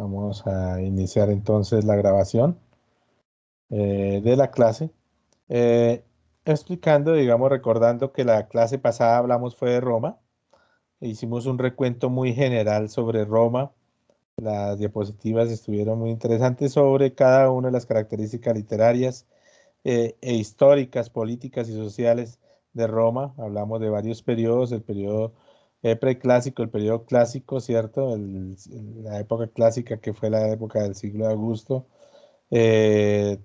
Vamos a iniciar entonces la grabación de la clase. Eh, Explicando, digamos, recordando que la clase pasada hablamos fue de Roma. Hicimos un recuento muy general sobre Roma. Las diapositivas estuvieron muy interesantes sobre cada una de las características literarias e históricas, políticas y sociales de Roma. Hablamos de varios periodos, el periodo preclásico, el periodo clásico, ¿cierto? La época clásica que fue la época del siglo de Augusto,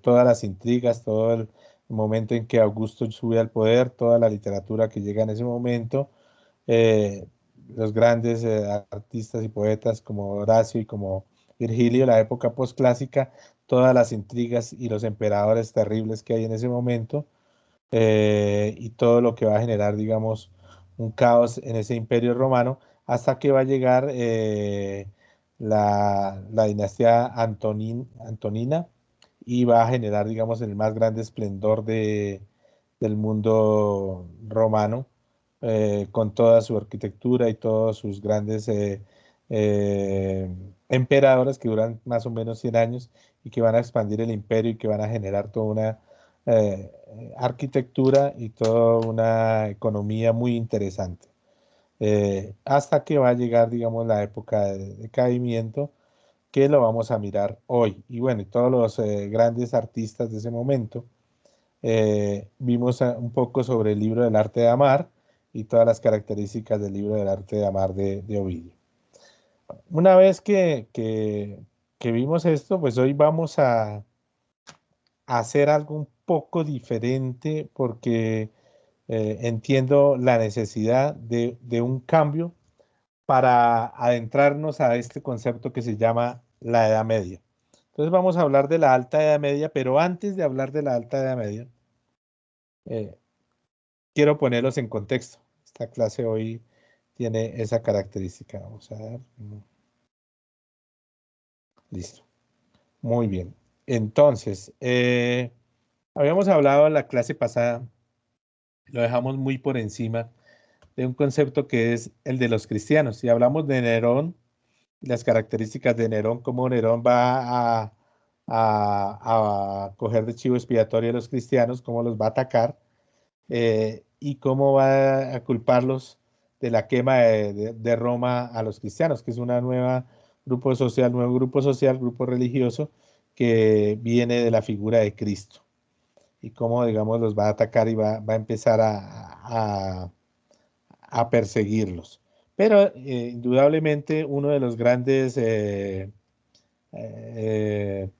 todas las intrigas, todo el momento en que Augusto sube al poder, toda la literatura que llega en ese momento, eh, los grandes artistas y poetas como Horacio y como Virgilio, la época posclásica, todas las intrigas y los emperadores terribles que hay en ese momento, y todo lo que va a generar, digamos, un caos en ese imperio romano, hasta que va a llegar la dinastía Antonina y va a generar, digamos, el más grande esplendor del mundo romano, con toda su arquitectura y todos sus grandes eh, emperadores que duran más o menos 100 años y que van a expandir el imperio y que van a generar toda una arquitectura y toda una economía muy interesante. Hasta que va a llegar, digamos, la época de decaimiento, que lo vamos a mirar hoy. Y bueno, y todos los grandes artistas de ese momento. Vimos un poco sobre el libro del arte de amar y todas las características del libro del arte de amar de Ovidio. Una vez que vimos esto, pues hoy vamos a hacer algo un poco diferente porque entiendo la necesidad de un cambio para adentrarnos a este concepto que se llama la Edad Media. Entonces vamos a hablar de la Alta Edad Media, pero antes de hablar de la Alta Edad Media, eh, quiero ponerlos en contexto. Esta clase hoy tiene esa característica. Vamos a ver. Listo. Muy bien. Entonces, habíamos hablado en la clase pasada, lo dejamos muy por encima, de un concepto que es el de los cristianos. Y hablamos de Nerón y las características de Nerón, cómo Nerón va a coger de chivo expiatorio a los cristianos, cómo los va a atacar, y cómo va a culparlos de la quema de Roma a los cristianos, que es una nueva nuevo grupo social, grupo religioso que viene de la figura de Cristo y cómo, digamos, los va a atacar y va a empezar a perseguirlos. Pero indudablemente uno de los grandes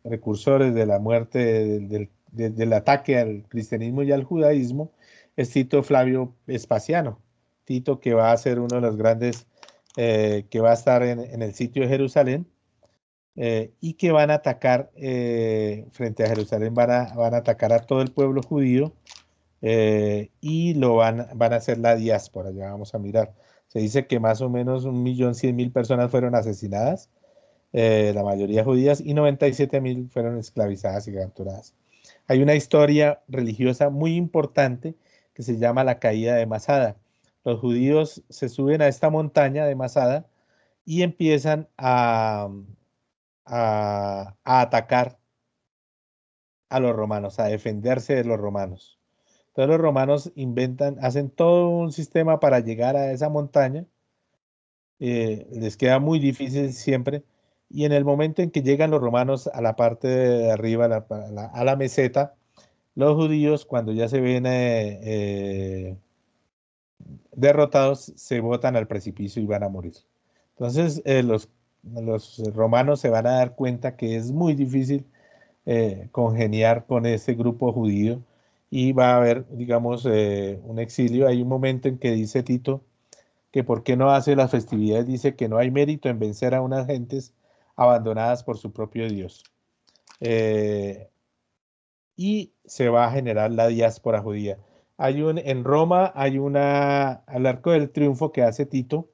precursores de la muerte del ataque al cristianismo y al judaísmo es Tito Flavio Vespasiano. Tito, que va a ser uno de los grandes, que va a estar en el sitio de Jerusalén, y que van a atacar frente a Jerusalén, van a atacar a todo el pueblo judío, y van a hacer la diáspora. Ya vamos a mirar. Se dice que más o menos 1.100.000 personas fueron asesinadas, la mayoría judías, y 97.000 fueron esclavizadas y capturadas. Hay una historia religiosa muy importante que se llama la caída de Masada. Los judíos se suben a esta montaña de Masada y empiezan a atacar a los romanos, a defenderse de los romanos. Entonces los romanos hacen todo un sistema para llegar a esa montaña. Les queda muy difícil siempre. Y en el momento en que llegan los romanos a la parte de arriba, a la meseta, los judíos, cuando ya se ven derrotados, se botan al precipicio y van a morir. Entonces, los romanos se van a dar cuenta que es muy difícil congeniar con ese grupo judío y va a haber, digamos, un exilio. Hay un momento en que dice Tito que por qué no hace las festividades, dice que no hay mérito en vencer a unas gentes abandonadas por su propio Dios. Y se va a generar la diáspora judía. En Roma hay al Arco del Triunfo que hace Tito,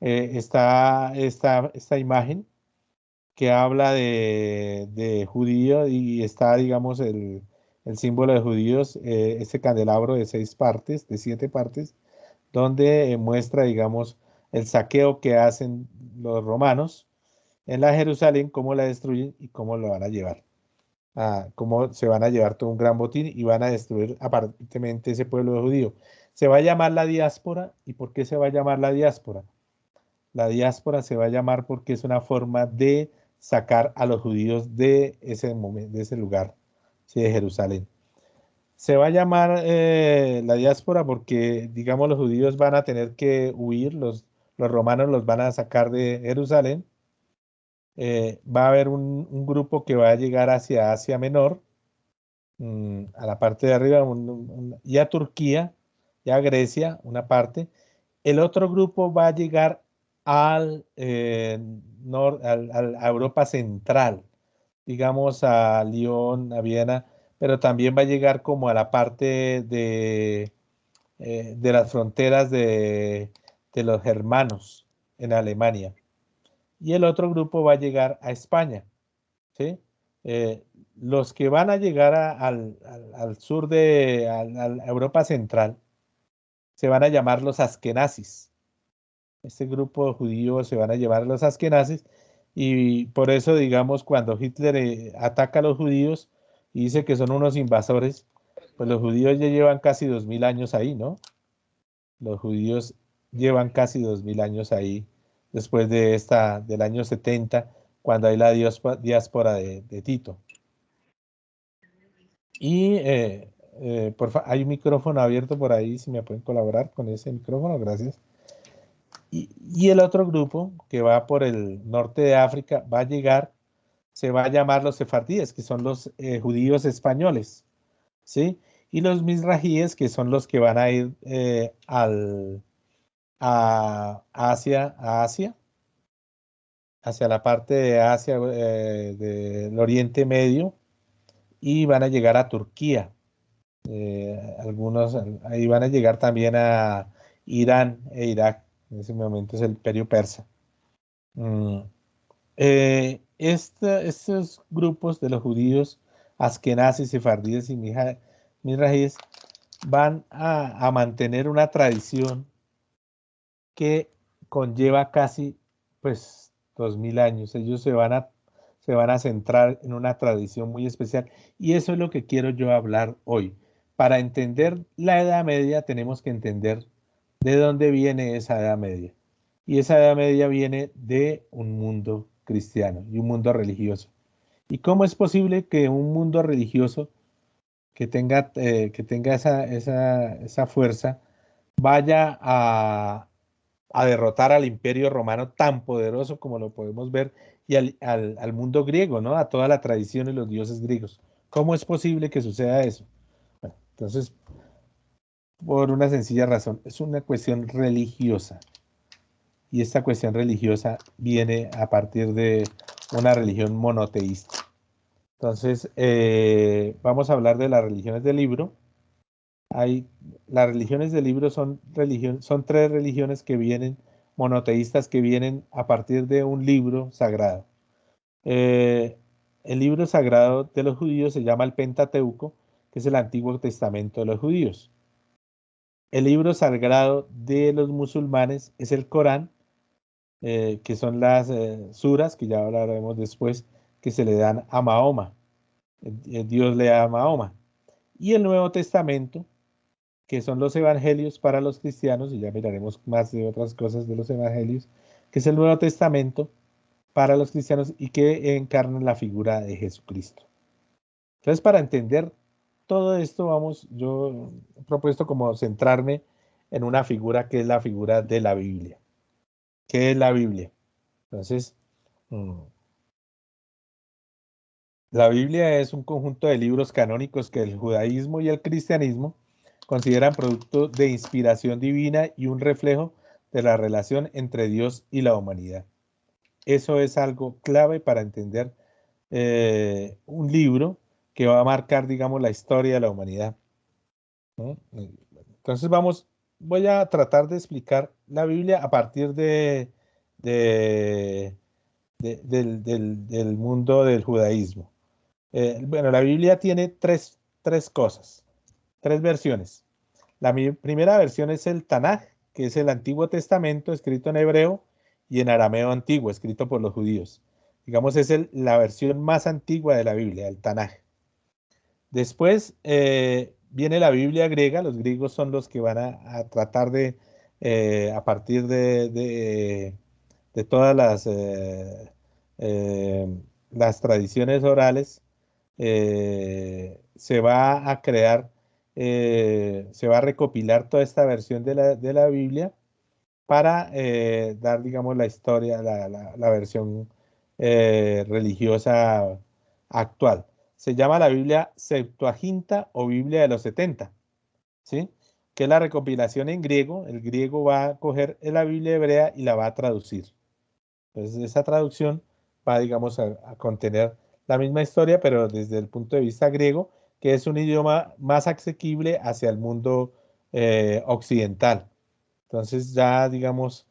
está esta imagen que habla de judío y está, digamos, el símbolo de judíos, este candelabro de 6 partes, de 7 partes, donde muestra, digamos, el saqueo que hacen los romanos, en la Jerusalén, cómo la destruyen y cómo lo van a llevar. Cómo se van a llevar todo un gran botín y van a destruir aparentemente ese pueblo judío. Se va a llamar la diáspora. ¿Y por qué se va a llamar la diáspora? La diáspora se va a llamar porque es una forma de sacar a los judíos de ese momento, de ese lugar, ¿sí? De Jerusalén. Se va a llamar la diáspora porque, digamos, los judíos van a tener que huir, los romanos los van a sacar de Jerusalén. Va a haber un grupo que va a llegar hacia Asia Menor, a la parte de arriba, y a Turquía, y a Grecia, una parte. El otro grupo va a llegar a Europa Central, digamos a Lyon, a Viena, pero también va a llegar como a la parte de las fronteras de los germanos en Alemania. Y el otro grupo va a llegar a España, ¿sí? Eh, los que van a llegar al sur a Europa Central se van a llamar los askenazis. Este grupo de judíos se van a llamar los askenazis y por eso, digamos, cuando Hitler ataca a los judíos y dice que son unos invasores, pues los judíos ya llevan casi 2000 años ahí, ¿no? Los judíos llevan casi 2000 años ahí después del año 70, cuando hay la diáspora de Tito. Y hay un micrófono abierto por ahí, si me pueden colaborar con ese micrófono, gracias. Y el otro grupo que va por el norte de África va a llegar, se va a llamar los sefardíes, que son los judíos españoles, ¿sí? Y los misrajíes, que son los que van a ir a Asia, hacia la parte de Asia, del Oriente Medio, y van a llegar a Turquía. Algunos ahí van a llegar también a Irán e Irak. En ese momento es el Imperio Persa. Estos grupos de los judíos askenazis, sefardíes y mizrajíes van a mantener una tradición que conlleva casi pues 2000 años. Ellos se van a centrar en una tradición muy especial y eso es lo que quiero yo hablar hoy. Para entender la Edad Media tenemos que entender de dónde viene esa Edad Media. Y esa Edad Media viene de un mundo cristiano y un mundo religioso. ¿Y cómo es posible que un mundo religioso que tenga esa fuerza vaya a derrotar al imperio romano tan poderoso como lo podemos ver y al mundo griego, ¿no? A toda la tradición y los dioses griegos? ¿Cómo es posible que suceda eso? Bueno, entonces, por una sencilla razón, es una cuestión religiosa. Y esta cuestión religiosa viene a partir de una religión monoteísta. Entonces, vamos a hablar de las religiones del libro. Las religiones del libro son tres religiones que vienen, monoteístas, que vienen a partir de un libro sagrado. Eh, el libro sagrado de los judíos se llama el Pentateuco, que es el Antiguo Testamento de los judíos. El libro sagrado de los musulmanes es el Corán, que son las suras, que ya hablaremos después, que se le dan a Mahoma. Dios le da a Mahoma. Y el Nuevo Testamento, que son los evangelios para los cristianos, y ya miraremos más de otras cosas de los evangelios, que es el Nuevo Testamento para los cristianos y que encarnan la figura de Jesucristo. Entonces, para entender todo esto, yo he propuesto como centrarme en una figura que es la figura de la Biblia. ¿Qué es la Biblia? Entonces, la Biblia es un conjunto de libros canónicos que el judaísmo y el cristianismo consideran producto de inspiración divina y un reflejo de la relación entre Dios y la humanidad. Eso es algo clave para entender un libro que va a marcar, digamos, la historia de la humanidad, ¿no? Entonces voy a tratar de explicar la Biblia a partir de- del mundo del judaísmo. Bueno, la Biblia tiene tres cosas, tres versiones. La primera versión es el Tanaj, que es el Antiguo Testamento escrito en hebreo y en arameo antiguo, escrito por los judíos. Digamos, es la versión más antigua de la Biblia, el Tanaj. Después viene la Biblia griega. Los griegos son los que van a tratar de, a partir de todas eh, las tradiciones orales, se va a crear, se va a recopilar toda esta versión de la Biblia para dar, digamos, la historia, la versión religiosa actual. Se llama la Biblia Septuaginta o Biblia de los 70, ¿sí? Que es la recopilación en griego. El griego va a coger la Biblia hebrea y la va a traducir. Entonces, esa traducción va, digamos, a contener la misma historia, pero desde el punto de vista griego, que es un idioma más asequible hacia el mundo occidental. Entonces ya, digamos,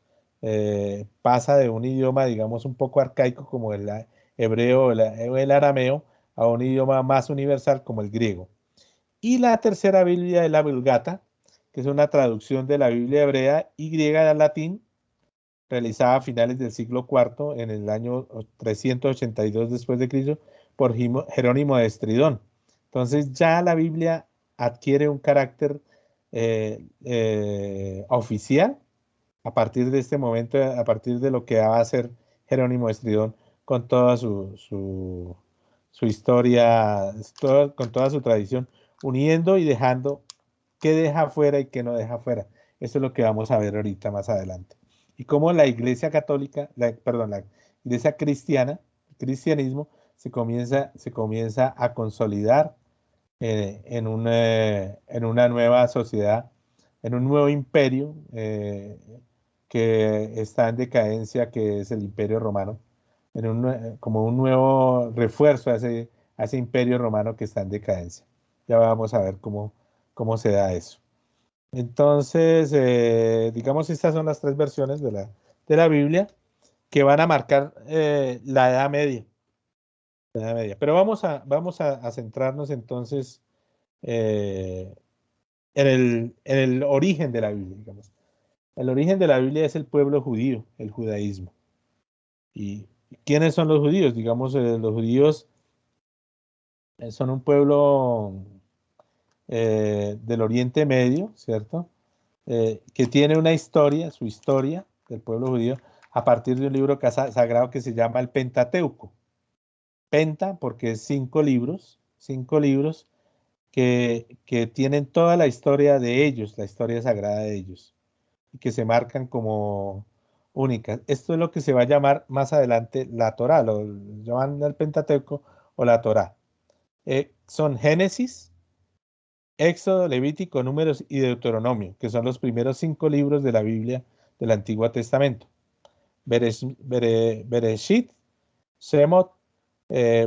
pasa de un idioma, digamos, un poco arcaico como el hebreo o el arameo a un idioma más universal como el griego. Y la tercera Biblia es la Vulgata, que es una traducción de la Biblia hebrea y griega al latín, realizada a finales del siglo IV, en el año 382 después de Cristo, por Jerónimo de Estridón. Entonces ya la Biblia adquiere un carácter oficial a partir de este momento, a partir de lo que va a hacer Jerónimo de Estridón con toda su historia, con toda su tradición, uniendo y dejando qué deja fuera y qué no deja fuera. Eso es lo que vamos a ver ahorita más adelante. Y cómo la Iglesia Católica, perdón, la Iglesia Cristiana, el cristianismo, se comienza a consolidar en una nueva sociedad, en un nuevo imperio que está en decadencia, que es el Imperio Romano, como un nuevo refuerzo a ese Imperio Romano que está en decadencia. Ya vamos a ver cómo se da eso. Entonces, digamos, estas son las tres versiones de la Biblia que van a marcar la Edad Media. La Edad Media. Pero vamos a centrarnos entonces eh, en el origen de la Biblia, digamos. El origen de la Biblia es el pueblo judío, el judaísmo. ¿Y quiénes son los judíos? Digamos, los judíos son un pueblo del Oriente Medio, ¿cierto? Que tiene una historia, su historia del pueblo judío, a partir de un libro sagrado que se llama el Pentateuco. Penta, porque es cinco libros que tienen toda la historia de ellos, la historia sagrada de ellos, y que se marcan como únicas. Esto es lo que se va a llamar más adelante la Torá, lo llaman el Pentateuco o la Torá. Son Génesis, Éxodo, Levítico, Números y Deuteronomio, que son los primeros 5 libros de la Biblia del Antiguo Testamento. Bereshit, Shemot,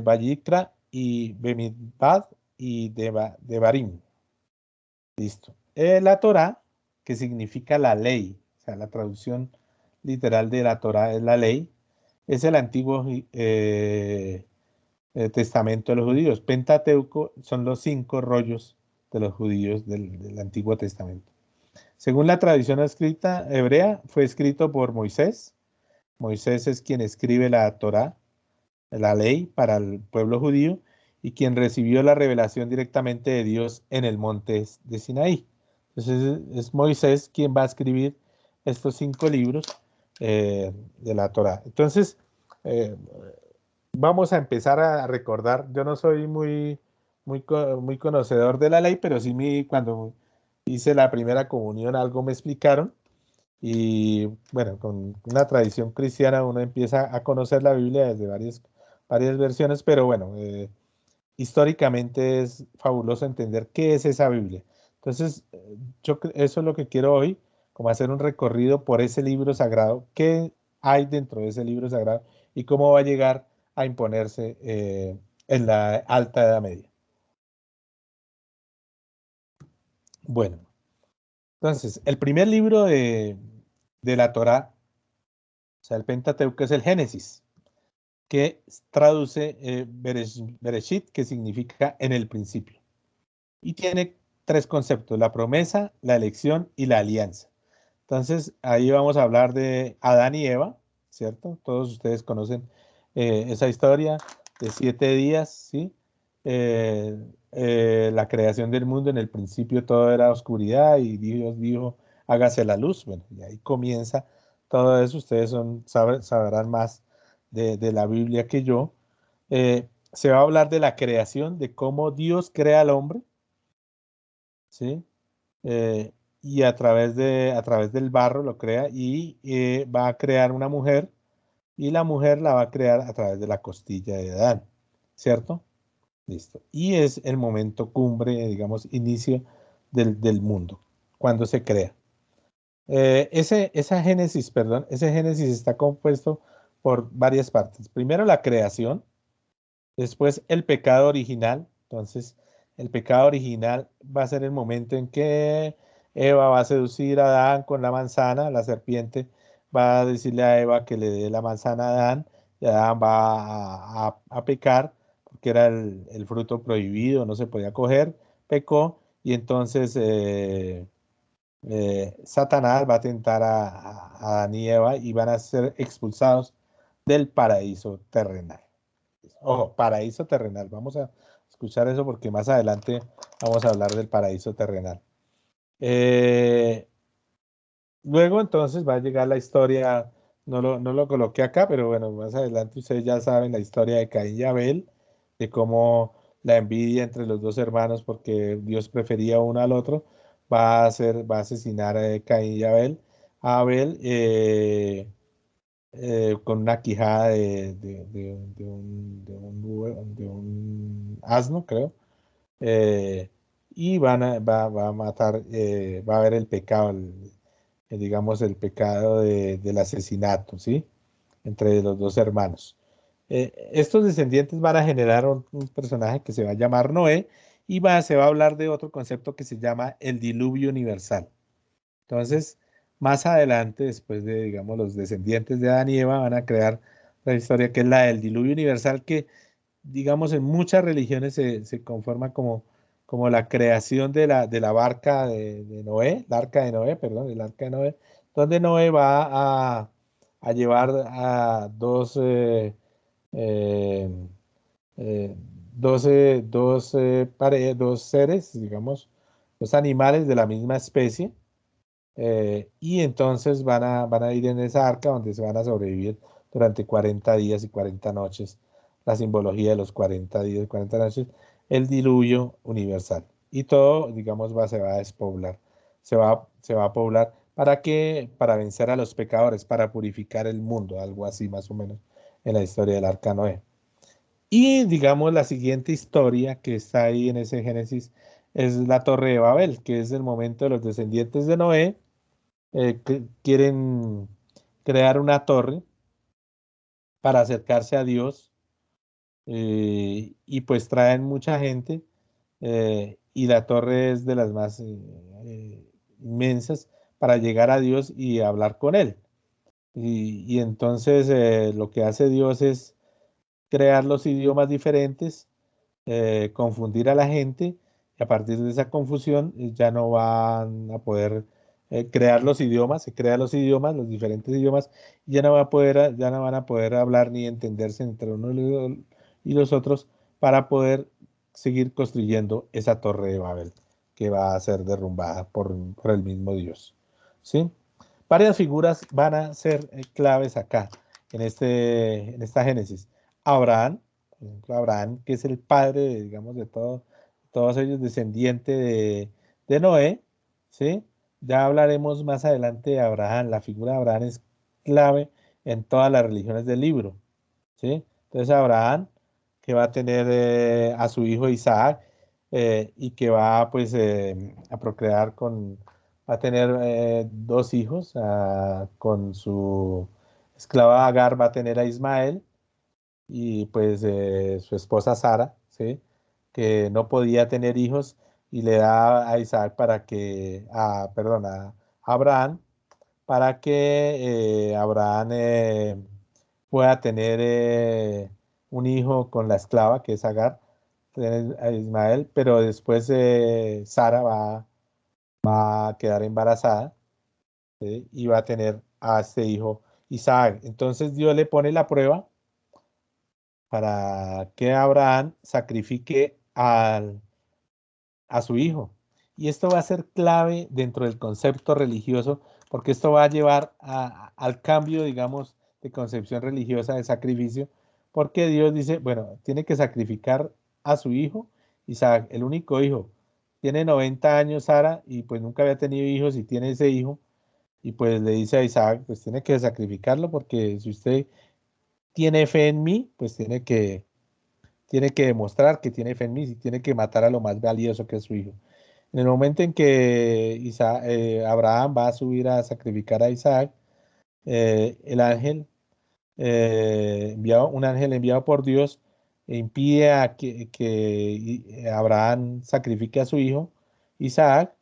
Vayikra y Bemidbad y Devarim. Listo. La Torá, que significa la ley, o sea, la traducción literal de la Torá es la ley, es el Antiguo Testamento de los judíos. Pentateuco son los 5 rollos de los judíos del Antiguo Testamento. Según la tradición escrita hebrea, fue escrito por Moisés. Moisés es quien escribe la Torá, la ley para el pueblo judío, y quien recibió la revelación directamente de Dios en el monte de Sinaí. Entonces es Moisés quien va a escribir estos 5 libros de la Torá. Entonces, eh, vamos a empezar a recordar. Yo no soy muy conocedor de la ley, pero sí cuando hice la primera comunión algo me explicaron. Y bueno, con una tradición cristiana uno empieza a conocer la Biblia desde varias versiones, pero bueno, históricamente es fabuloso entender qué es esa Biblia. Entonces, eso es lo que quiero hoy, como hacer un recorrido por ese libro sagrado, qué hay dentro de ese libro sagrado y cómo va a llegar a imponerse en la Alta Edad Media. Bueno, entonces, el primer libro de la Torá, o sea, el Pentateuco, es el Génesis, que traduce Bereshit, que significa en el principio. Y tiene 3 conceptos: la promesa, la elección y la alianza. Entonces, ahí vamos a hablar de Adán y Eva, ¿cierto? Todos ustedes conocen esa historia de 7 días, ¿sí? La creación del mundo, en el principio todo era oscuridad y Dios dijo, hágase la luz. Bueno, y ahí comienza todo eso. Ustedes sabrán más de la Biblia que yo. Se va a hablar de la creación, de cómo Dios crea al hombre, ¿sí? Eh, y a través del barro lo crea y va a crear una mujer y la mujer la va a crear a través de la costilla de Adán, ¿cierto? Listo. Y es el momento cumbre, digamos, inicio del mundo, cuando se crea. Esa génesis, perdón, ese génesis está compuesto por varias partes. Primero la creación, después el pecado original. Entonces, el pecado original va a ser el momento en que Eva va a seducir a Adán con la manzana, la serpiente va a decirle a Eva que le dé la manzana a Adán, y Adán va a pecar, porque era el fruto prohibido, no se podía coger, pecó, y entonces Satanás va a tentar a Adán y Eva y van a ser expulsados del paraíso terrenal. Ojo, paraíso terrenal. Vamos a escuchar eso porque más adelante vamos a hablar del paraíso terrenal. Eh, Luego entonces va a llegar la historia, no lo coloqué acá, pero bueno, más adelante ustedes ya saben la historia de Caín y Abel, de cómo la envidia entre los dos hermanos porque Dios prefería uno al otro, va a asesinar a Caín y Abel. A Abel con una quijada de un asno, creo, eh, y va a matar, va a haber el pecado, digamos, el pecado del asesinato, ¿sí? Entre los dos hermanos. Estos descendientes van a generar un personaje que se va a llamar Noé y se va a hablar de otro concepto que se llama el diluvio universal. Entonces, más adelante, después de, digamos, los descendientes de Adán y Eva, van a crear la historia que es la del diluvio universal, que, digamos, en muchas religiones se conforma como la creación de la barca de Noé, la arca de Noé, perdón, el arca de Noé, donde Noé va a llevar a eh, eh, dos seres, digamos, dos animales de la misma especie, y entonces van a ir en esa arca donde se van a sobrevivir durante 40 días y 40 noches. La simbología de los 40 días y 40 noches, el diluvio universal. Y todo, digamos, se va a despoblar. Se va a poblar. ¿Para qué? Para vencer a los pecadores, para purificar el mundo, algo así más o menos en la historia del Arca Noé. Y digamos, la siguiente historia que está ahí en ese Génesis es la Torre de Babel, que es el momento de los descendientes de Noé que quieren crear una torre para acercarse a Dios, y pues traen mucha gente, y la torre es de las más inmensas para llegar a Dios y hablar con Él. Y entonces lo que hace Dios es crear los idiomas diferentes, confundir a la gente, y a partir de esa confusión ya no van a poder crear los idiomas, se crean los idiomas, los diferentes idiomas, y ya no van a poder hablar ni entenderse entre uno y los otros para poder seguir construyendo esa torre de Babel que va a ser derrumbada por el mismo Dios. ¿Sí? Varias figuras van a ser claves acá en esta Génesis. Abraham, por ejemplo, Abraham, que es el padre, digamos, de todos ellos, descendiente de Noé, ¿sí? Ya hablaremos más adelante de Abraham. La figura de Abraham es clave en todas las religiones del libro, ¿sí? Entonces, Abraham, que va a tener a su hijo Isaac, y que va, pues, a procrear va a tener dos hijos, con su esclava Agar va a tener a Ismael, y pues su esposa Sara, ¿sí? Que no podía tener hijos y le da a Isaac perdón, a Abraham para que Abraham pueda tener un hijo con la esclava que es Agar, tener a Ismael, pero después Sara va a quedar embarazada, ¿sí? Y va a tener a este hijo Isaac. Entonces Dios le pone la prueba para que Abraham sacrifique a su hijo. Y esto va a ser clave dentro del concepto religioso, porque esto va a llevar al cambio, digamos, de concepción religiosa de sacrificio, porque Dios dice, bueno, tiene que sacrificar a su hijo, Isaac, el único hijo. Tiene 90 años Sara y pues nunca había tenido hijos y tiene ese hijo. Y pues le dice a Isaac, pues tiene que sacrificarlo porque si usted tiene fe en mí, pues tiene que demostrar que tiene fe en mí y tiene que matar a lo más valioso que es su hijo. En el momento en que Abraham va a subir a sacrificar a Isaac, el ángel, un ángel enviado por Dios, impide que Abraham sacrifique a su hijo, Isaac,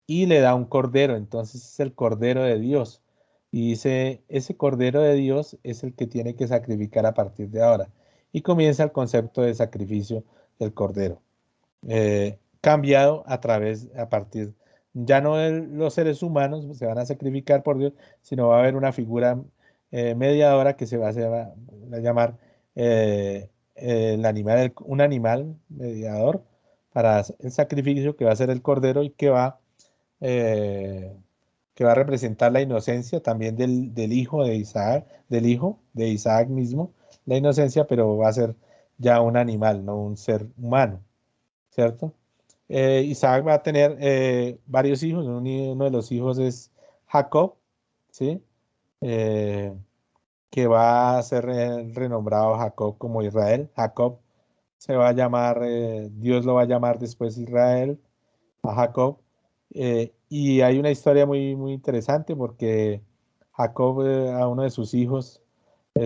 y le da un cordero. Entonces es el cordero de Dios. Y dice, ese cordero de Dios es el que tiene que sacrificar a partir de ahora. Y comienza el concepto de sacrificio del cordero, cambiado a partir, ya no de los seres humanos se van a sacrificar por Dios, sino va a haber una figura mediadora que se va a llamar un animal mediador para el sacrificio que va a ser el cordero y eh, que va a representar la inocencia también del hijo de Isaac, del hijo de Isaac mismo, la inocencia, pero va a ser ya un animal, no un ser humano, ¿cierto? Isaac va a tener varios hijos, uno de los hijos es Jacob, ¿sí? Eh, que va a ser renombrado Jacob como Israel. Jacob se va a llamar, Dios lo va a llamar después Israel, a Jacob. Y hay una historia muy, muy interesante porque Jacob, a uno de sus hijos,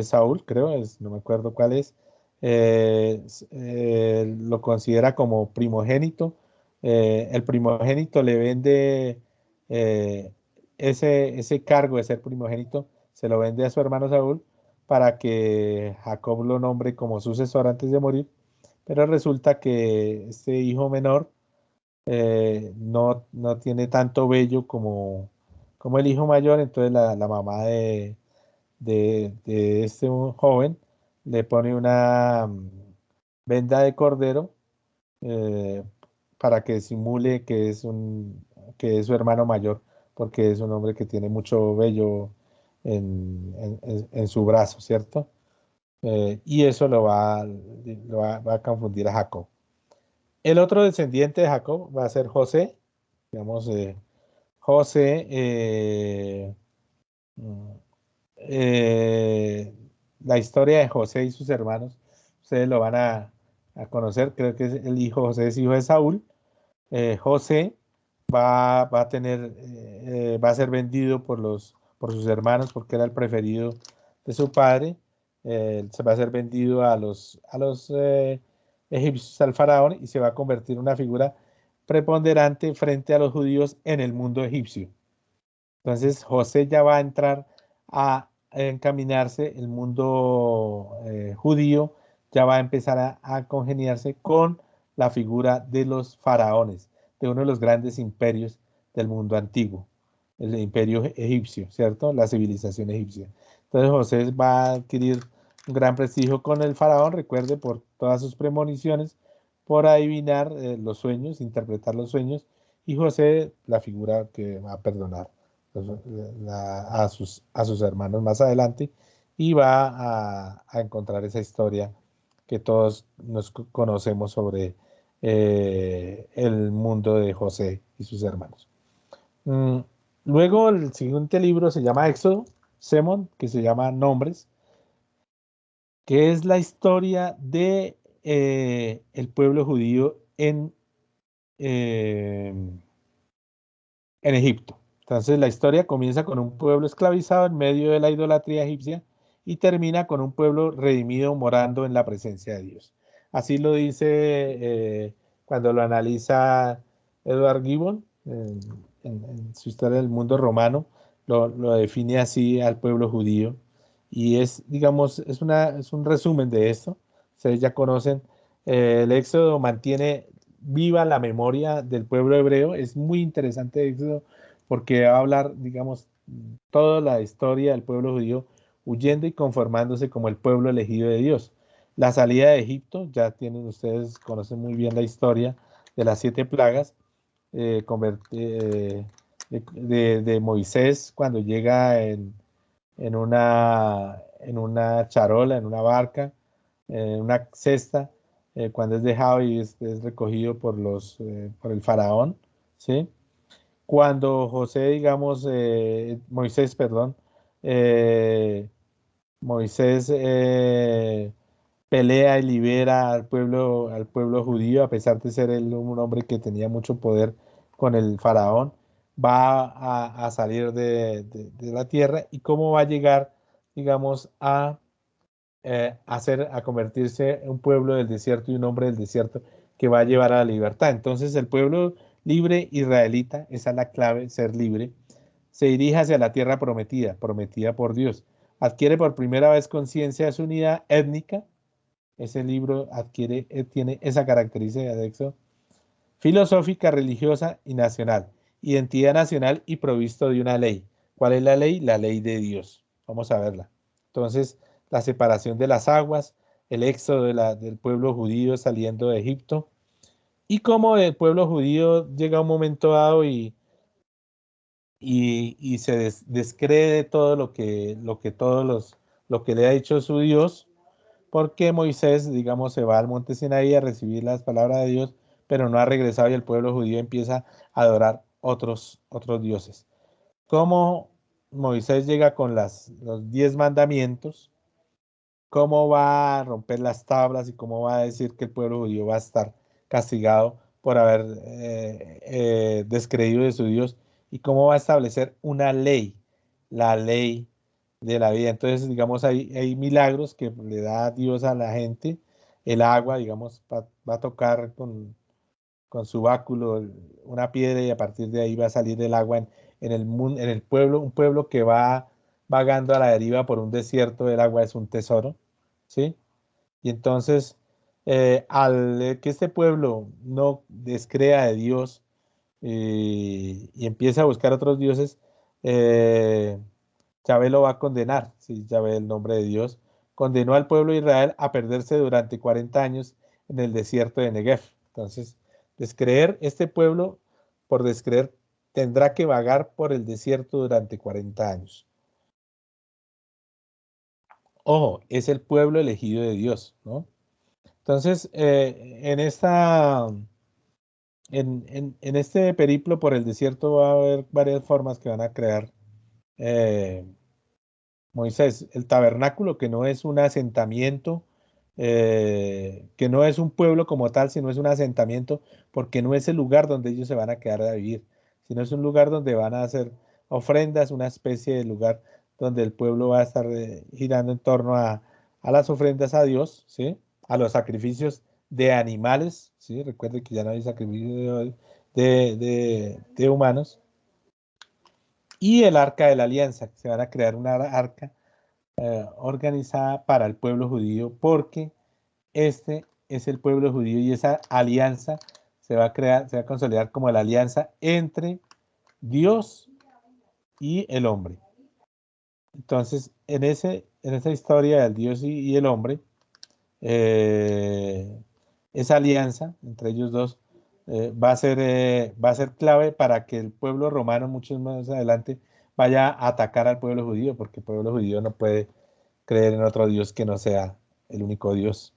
Saúl, creo, no me acuerdo cuál es, lo considera como primogénito. El primogénito le vende eh, ese cargo de ser primogénito, se lo vende a su hermano Saúl para que Jacob lo nombre como sucesor antes de morir, pero resulta que este hijo menor no tiene tanto vello como el hijo mayor, entonces la mamá de este un joven le pone una venda de cordero eh, para que simule que es su hermano mayor, porque es un hombre que tiene mucho vello en su brazo, ¿cierto? Y eso va a confundir a Jacob. El otro descendiente de Jacob va a ser José, digamos, José, mm, eh, la historia de José y sus hermanos, ustedes lo van a conocer, creo que es el hijo, José es hijo de Saúl. José va a ser vendido por sus hermanos porque era el preferido de su padre. Se va a ser vendido a los egipcios, al faraón, y se va a convertir en una figura preponderante frente a los judíos en el mundo egipcio. Entonces José ya va a entrar a encaminarse, el mundo judío ya va a empezar a congeniarse con la figura de los faraones, de uno de los grandes imperios del mundo antiguo, el imperio egipcio, ¿cierto? La civilización egipcia. Entonces José va a adquirir un gran prestigio con el faraón, recuerde, por todas sus premoniciones, por adivinar los sueños, interpretar los sueños, y José, la figura que va a perdonar a sus hermanos más adelante, y va a encontrar esa historia que todos nos conocemos sobre el mundo de José y sus hermanos. Mm, Luego el siguiente libro se llama Éxodo, Semón, que se llama Nombres, que es la historia de el pueblo judío eh, en Egipto. Entonces la historia comienza con un pueblo esclavizado en medio de la idolatría egipcia y termina con un pueblo redimido morando en la presencia de Dios. Así lo dice cuando lo analiza Edward Gibbon en su historia del mundo romano, lo define así al pueblo judío y digamos, es un resumen de esto. Ustedes ya conocen, el Éxodo mantiene viva la memoria del pueblo hebreo. Es muy interesante Éxodo porque va a hablar, digamos, toda la historia del pueblo judío huyendo y conformándose como el pueblo elegido de Dios. la salida de Egipto, ya tienen ustedes, conocen muy bien la historia de las 7 plagas, de Moisés cuando llega en una charola, en una barca, en una cesta, cuando es dejado y es recogido por el faraón, ¿sí? Cuando José, digamos, Moisés, perdón, eh, Moisés pelea y libera al pueblo judío, a pesar de ser él un hombre que tenía mucho poder con el faraón, va a salir de la tierra y cómo va a llegar, digamos, a convertirse en un pueblo del desierto y un hombre del desierto que va a llevar a la libertad. Entonces el pueblo libre israelita, esa es la clave, ser libre, se dirige hacia la tierra prometida, prometida por Dios. Adquiere por primera vez conciencia de su unidad étnica. Ese libro tiene esa característica de Éxodo, filosófica, religiosa y nacional. Identidad nacional y provisto de una ley. ¿Cuál es la ley? La ley de Dios. Vamos a verla. Entonces, la separación de las aguas, el éxodo del pueblo judío saliendo de Egipto, y cómo el pueblo judío llega a un momento dado y se descree de todo lo que le ha dicho su Dios, porque Moisés, digamos, se va al monte Sinaí a recibir las palabras de Dios, pero no ha regresado y el pueblo judío empieza a adorar otros dioses. ¿Cómo Moisés llega con los 10 mandamientos? ¿Cómo va a romper las tablas y cómo va a decir que el pueblo judío va a estar castigado por haber descreído de su Dios? ¿Y cómo va a establecer una ley, la ley de la vida? Entonces, digamos, hay milagros que le da Dios a la gente. El agua, digamos, va a tocar con su báculo una piedra y a partir de ahí va a salir el agua en el pueblo, un pueblo que va vagando a la deriva por un desierto, el agua es un tesoro, ¿sí? Y entonces, al que este pueblo no descrea de Dios y empieza a buscar otros dioses, eh, Yahvé lo va a condenar, si Yahvé el nombre de Dios, condenó al pueblo de Israel a perderse durante 40 años en el desierto de Negev. Entonces, descreer, este pueblo, por descreer, tendrá que vagar por el desierto durante 40 años. Ojo, es el pueblo elegido de Dios, ¿no? Entonces, en este periplo por el desierto va a haber varias formas que van a crear eh, Moisés. El tabernáculo, que no es un asentamiento, que no es un pueblo como tal, sino es un asentamiento, porque no es el lugar donde ellos se van a quedar a vivir, sino es un lugar donde van a hacer ofrendas, una especie de lugar donde el pueblo va a estar girando en torno a las ofrendas a Dios, ¿sí? A los sacrificios de animales, ¿sí? Recuerde que ya no hay sacrificio de humanos. Y el arca de la alianza, que se van a crear una arca organizada para el pueblo judío, porque este es el pueblo judío y esa alianza se va a crear, se va a consolidar como la alianza entre Dios y el hombre. Entonces, en esa historia del Dios y el hombre, eh, esa alianza entre ellos dos va a ser clave para que el pueblo romano, mucho más adelante, vaya a atacar al pueblo judío, porque el pueblo judío no puede creer en otro Dios que no sea el único Dios.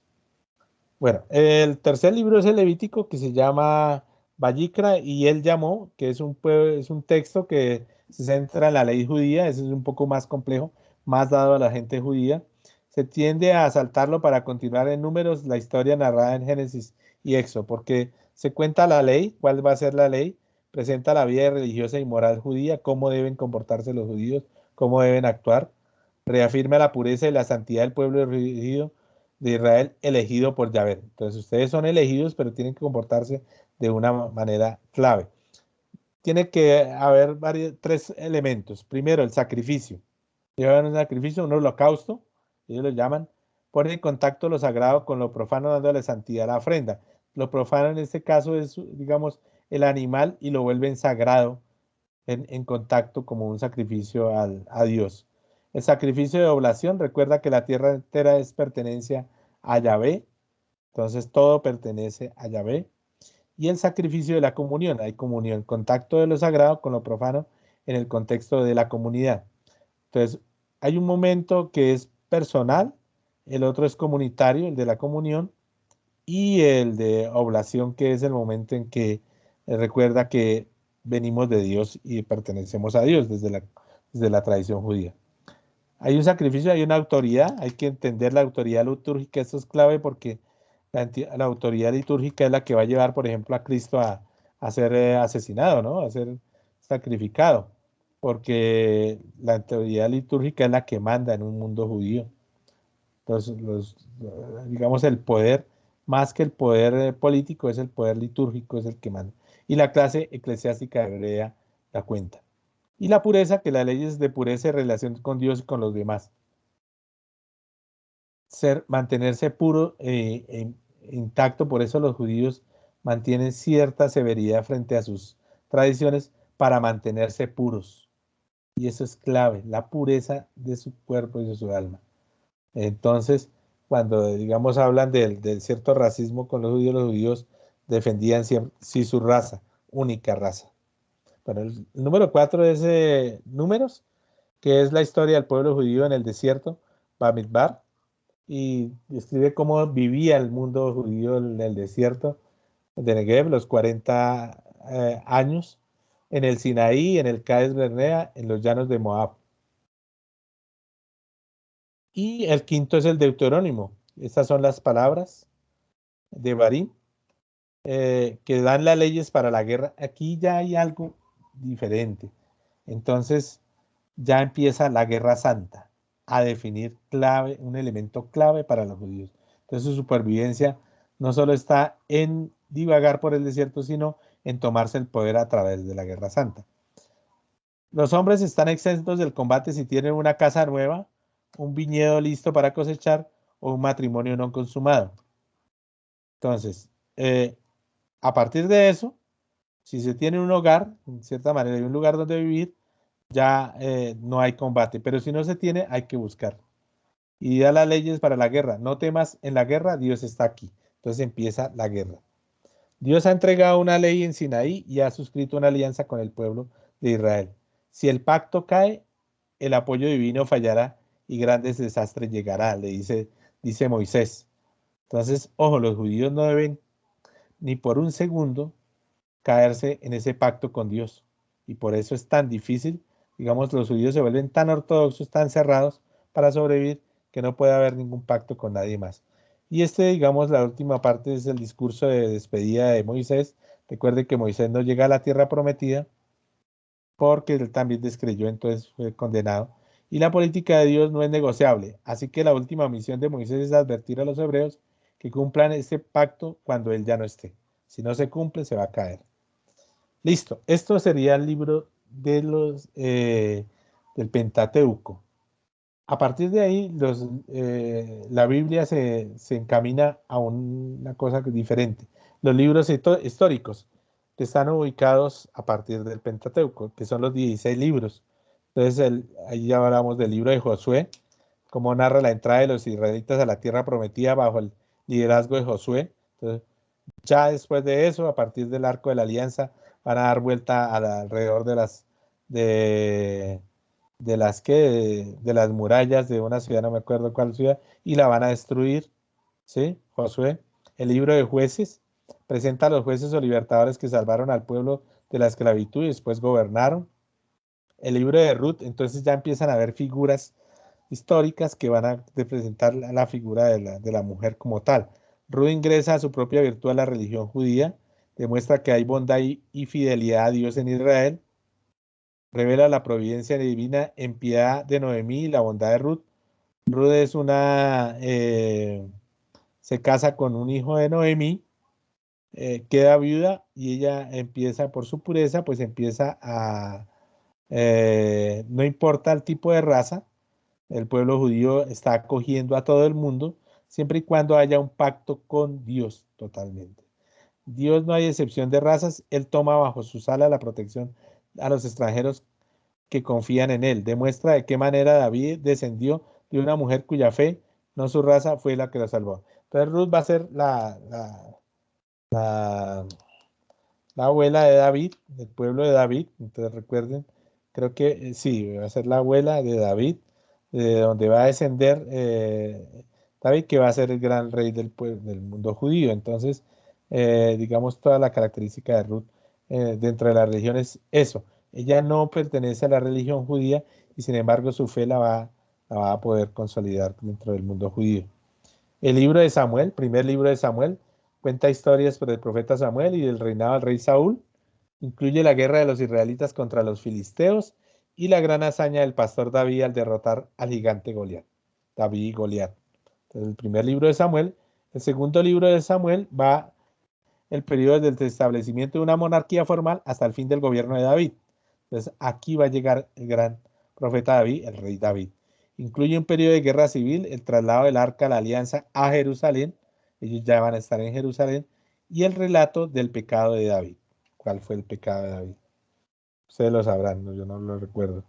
Bueno, el tercer libro es el Levítico, que se llama Vallicra, y él llamó, que es un texto que se centra en la ley judía, ese es un poco más complejo, más dado a la gente judía. Se tiende a saltarlo para continuar en números la historia narrada en Génesis y Éxodo, porque se cuenta la ley, cuál va a ser la ley, presenta la vida religiosa y moral judía, cómo deben comportarse los judíos, cómo deben actuar, reafirma la pureza y la santidad del pueblo elegido de Israel elegido por Yahvé. Entonces ustedes son elegidos, pero tienen que comportarse de una manera clave. Tiene que haber tres elementos. Primero, el sacrificio. Llevan un sacrificio, un holocausto, ellos lo llaman, pone en contacto lo sagrado con lo profano, dándole santidad a la ofrenda. Lo profano en este caso es, digamos, el animal y lo vuelven sagrado en contacto como un sacrificio a Dios. El sacrificio de oblación, recuerda que la tierra entera es pertenencia a Yahvé, entonces todo pertenece a Yahvé. Y el sacrificio de la comunión, hay comunión, contacto de lo sagrado con lo profano en el contexto de la comunidad. Entonces, hay un momento que es personal, el otro es comunitario, el de la comunión, y el de oblación, que es el momento en que recuerda que venimos de Dios y pertenecemos a Dios desde la tradición judía. Hay un sacrificio, hay una autoridad, hay que entender la autoridad litúrgica, esto es clave porque la autoridad litúrgica es la que va a llevar, por ejemplo, a Cristo a ser asesinado, ¿no? A ser sacrificado, porque la autoridad litúrgica es la que manda en un mundo judío. Entonces, digamos, el poder, más que el poder político, es el poder litúrgico, es el que manda. Y la clase eclesiástica hebrea da cuenta. Y la pureza, que la ley es de pureza y relación con Dios y con los demás. Mantenerse puro intacto, por eso los judíos mantienen cierta severidad frente a sus tradiciones para mantenerse puros. Y eso es clave, la pureza de su cuerpo y de su alma. Entonces, cuando, digamos, hablan del cierto racismo con los judíos defendían sí su raza, única raza. Bueno, el número 4 es Números, que es la historia del pueblo judío en el desierto, Bamidbar, y describe cómo vivía el mundo judío en el desierto de Negev, los 40 años, en el Sinaí, en el Cades Bernea, en los llanos de Moab. Y el quinto es el Deuterónimo. Estas son las palabras de Barín que dan las leyes para la guerra. Aquí ya hay algo diferente. Entonces ya empieza la guerra santa a definir clave, un elemento clave para los judíos. Entonces su supervivencia no solo está en divagar por el desierto, sino en tomarse el poder a través de la guerra santa. Los hombres están exentos del combate si tienen una casa nueva, un viñedo listo para cosechar o un matrimonio no consumado. Entonces, a partir de eso, si se tiene un hogar, en cierta manera, y un lugar donde vivir, ya no hay combate. Pero si no se tiene, hay que buscar. Y da las leyes para la guerra. No temas en la guerra, Dios está aquí. Entonces empieza la guerra. Dios ha entregado una ley en Sinaí y ha suscrito una alianza con el pueblo de Israel. Si el pacto cae, el apoyo divino fallará y grandes desastres llegará, dice Moisés. Entonces, ojo, los judíos no deben ni por un segundo caerse en ese pacto con Dios. Y por eso es tan difícil, digamos, los judíos se vuelven tan ortodoxos, tan cerrados para sobrevivir, que no puede haber ningún pacto con nadie más. Y digamos, la última parte es el discurso de despedida de Moisés. Recuerde que Moisés no llega a la tierra prometida porque él también descreyó, entonces fue condenado. Y la política de Dios no es negociable. Así que la última misión de Moisés es advertir a los hebreos que cumplan este pacto cuando él ya no esté. Si no se cumple, se va a caer. Listo, esto sería el libro de del Pentateuco. A partir de ahí, la Biblia se encamina a una cosa diferente. Los libros históricos que están ubicados a partir del Pentateuco, que son los 16 libros. Entonces, ahí ya hablamos del libro de Josué, cómo narra la entrada de los israelitas a la tierra prometida bajo el liderazgo de Josué. Entonces, ya después de eso, a partir del Arco de la Alianza, van a dar vuelta alrededor de, de las murallas de una ciudad, no me acuerdo cuál ciudad, y la van a destruir, ¿sí? Josué. El libro de Jueces presenta a los jueces o libertadores que salvaron al pueblo de la esclavitud y después gobernaron. El libro de Ruth, entonces ya empiezan a haber figuras históricas que van a representar la figura de la mujer como tal. Ruth ingresa a su propia virtud a la religión judía, demuestra que hay bondad y fidelidad a Dios en Israel, revela la providencia divina en piedad de Noemí y la bondad de Ruth. Ruth es se casa con un hijo de Noemí, queda viuda y ella empieza, por su pureza, pues empieza no importa el tipo de raza, el pueblo judío está acogiendo a todo el mundo, siempre y cuando haya un pacto con Dios totalmente. Dios no hay excepción de razas, Él toma bajo su ala la protección a los extranjeros que confían en Él. Demuestra de qué manera David descendió de una mujer cuya fe no su raza, fue la que lo salvó. Entonces Ruth va a ser la, la abuela de David, del pueblo de David. Entonces recuerden, creo que sí, va a ser la abuela de David, de donde va a descender David, que va a ser el gran rey del mundo judío. Entonces, digamos, toda la característica de Ruth dentro de la religión es eso. Ella no pertenece a la religión judía y sin embargo su fe la va a poder consolidar dentro del mundo judío. El libro de Samuel, primer libro de Samuel, cuenta historias sobre el profeta Samuel y del reinado del rey Saúl. Incluye la guerra de los israelitas contra los filisteos y la gran hazaña del pastor David al derrotar al gigante Goliat. David y Goliat. Entonces, el primer libro de Samuel. El segundo libro de Samuel va el periodo desde el establecimiento de una monarquía formal hasta el fin del gobierno de David. Entonces, aquí va a llegar el gran profeta David, el rey David. Incluye un periodo de guerra civil, el traslado del arca de la alianza a Jerusalén. Ellos ya van a estar en Jerusalén. Y el relato del pecado de David. ¿Cuál fue el pecado de David? Ustedes lo sabrán, ¿no? Yo no lo recuerdo.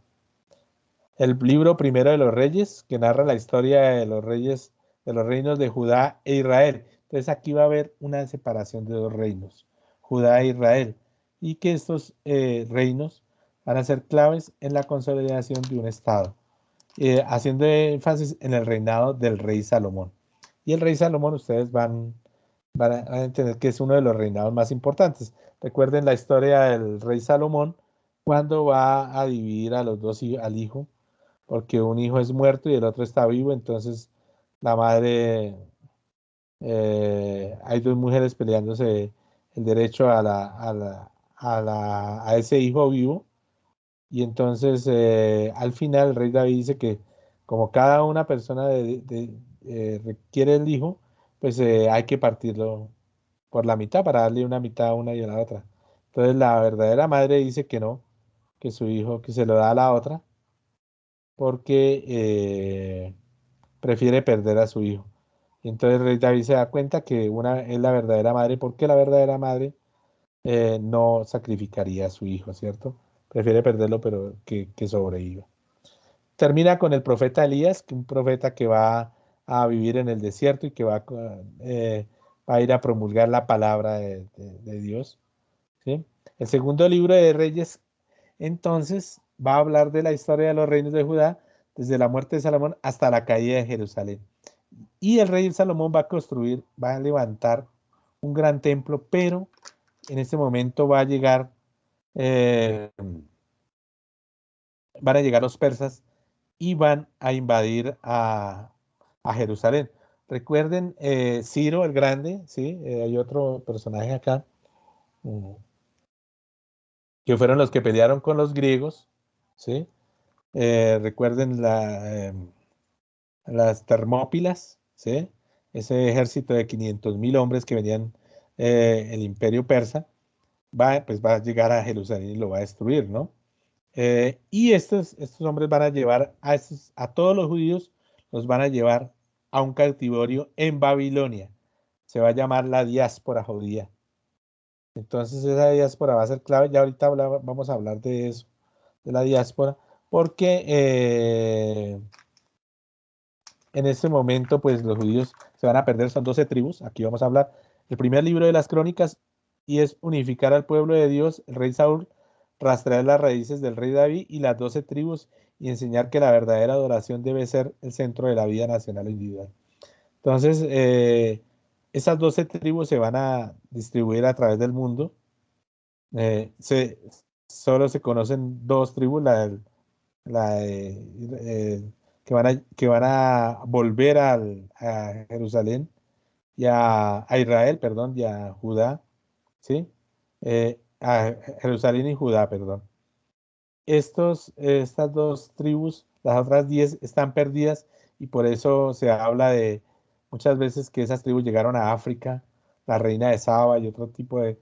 El libro primero de los reyes, que narra la historia de los reyes, de los reinos de Judá e Israel. Entonces aquí va a haber una separación de dos reinos, Judá e Israel, y que estos reinos van a ser claves en la consolidación de un estado, haciendo énfasis en el reinado del rey Salomón. Y el rey Salomón, ustedes van a entender que es uno de los reinados más importantes. Recuerden la historia del rey Salomón cuando va a dividir a los dos, al hijo, porque un hijo es muerto y el otro está vivo, entonces la madre, hay dos mujeres peleándose el derecho a ese hijo vivo, y entonces al final el rey David dice que como cada una persona requiere el hijo, pues hay que partirlo por la mitad para darle una mitad a una y a la otra. Entonces la verdadera madre dice que no, que su hijo, que se lo da a la otra, porque prefiere perder a su hijo. Y entonces el rey David se da cuenta que una es la verdadera madre, porque la verdadera madre no sacrificaría a su hijo, ¿cierto? Prefiere perderlo, pero que sobreviva. Termina con el profeta Elías, que un profeta que va a vivir en el desierto y que va a ir a promulgar la palabra de Dios, ¿sí? El segundo libro de Reyes, entonces, va a hablar de la historia de los reinos de Judá, desde la muerte de Salomón hasta la caída de Jerusalén. Y el rey Salomón va a construir, va a levantar un gran templo, pero en este momento eh, van a llegar los persas y van a invadir a Jerusalén. Recuerden Ciro el Grande, ¿sí? Hay otro personaje acá, mm, que fueron los que pelearon con los griegos, ¿sí? Recuerden las Termópilas, ¿sí? Ese ejército de 500.000 hombres que venían el imperio persa, pues va a llegar a Jerusalén y lo va a destruir, ¿no? Y estos hombres van a llevar a todos los judíos, los van a llevar a un cautiverio en Babilonia. Se va a llamar la diáspora judía. Entonces esa diáspora va a ser clave. Ya ahorita vamos a hablar de eso, de la diáspora, porque en este momento, pues los judíos se van a perder, son 12 tribus. Aquí vamos a hablar el primer libro de las crónicas y es unificar al pueblo de Dios, el rey Saúl, rastrear las raíces del rey David y las 12 tribus y enseñar que la verdadera adoración debe ser el centro de la vida nacional e individual. Entonces, esas 12 tribus se van a distribuir a través del mundo. Eh, se, solo se conocen dos tribus, la de, que van a volver a Jerusalén y a Israel, perdón, y a Judá, ¿sí? A Jerusalén y Judá, perdón. Estas dos tribus, las otras 10 están perdidas y por eso se habla de muchas veces que esas tribus llegaron a África, la reina de Saba y otro tipo de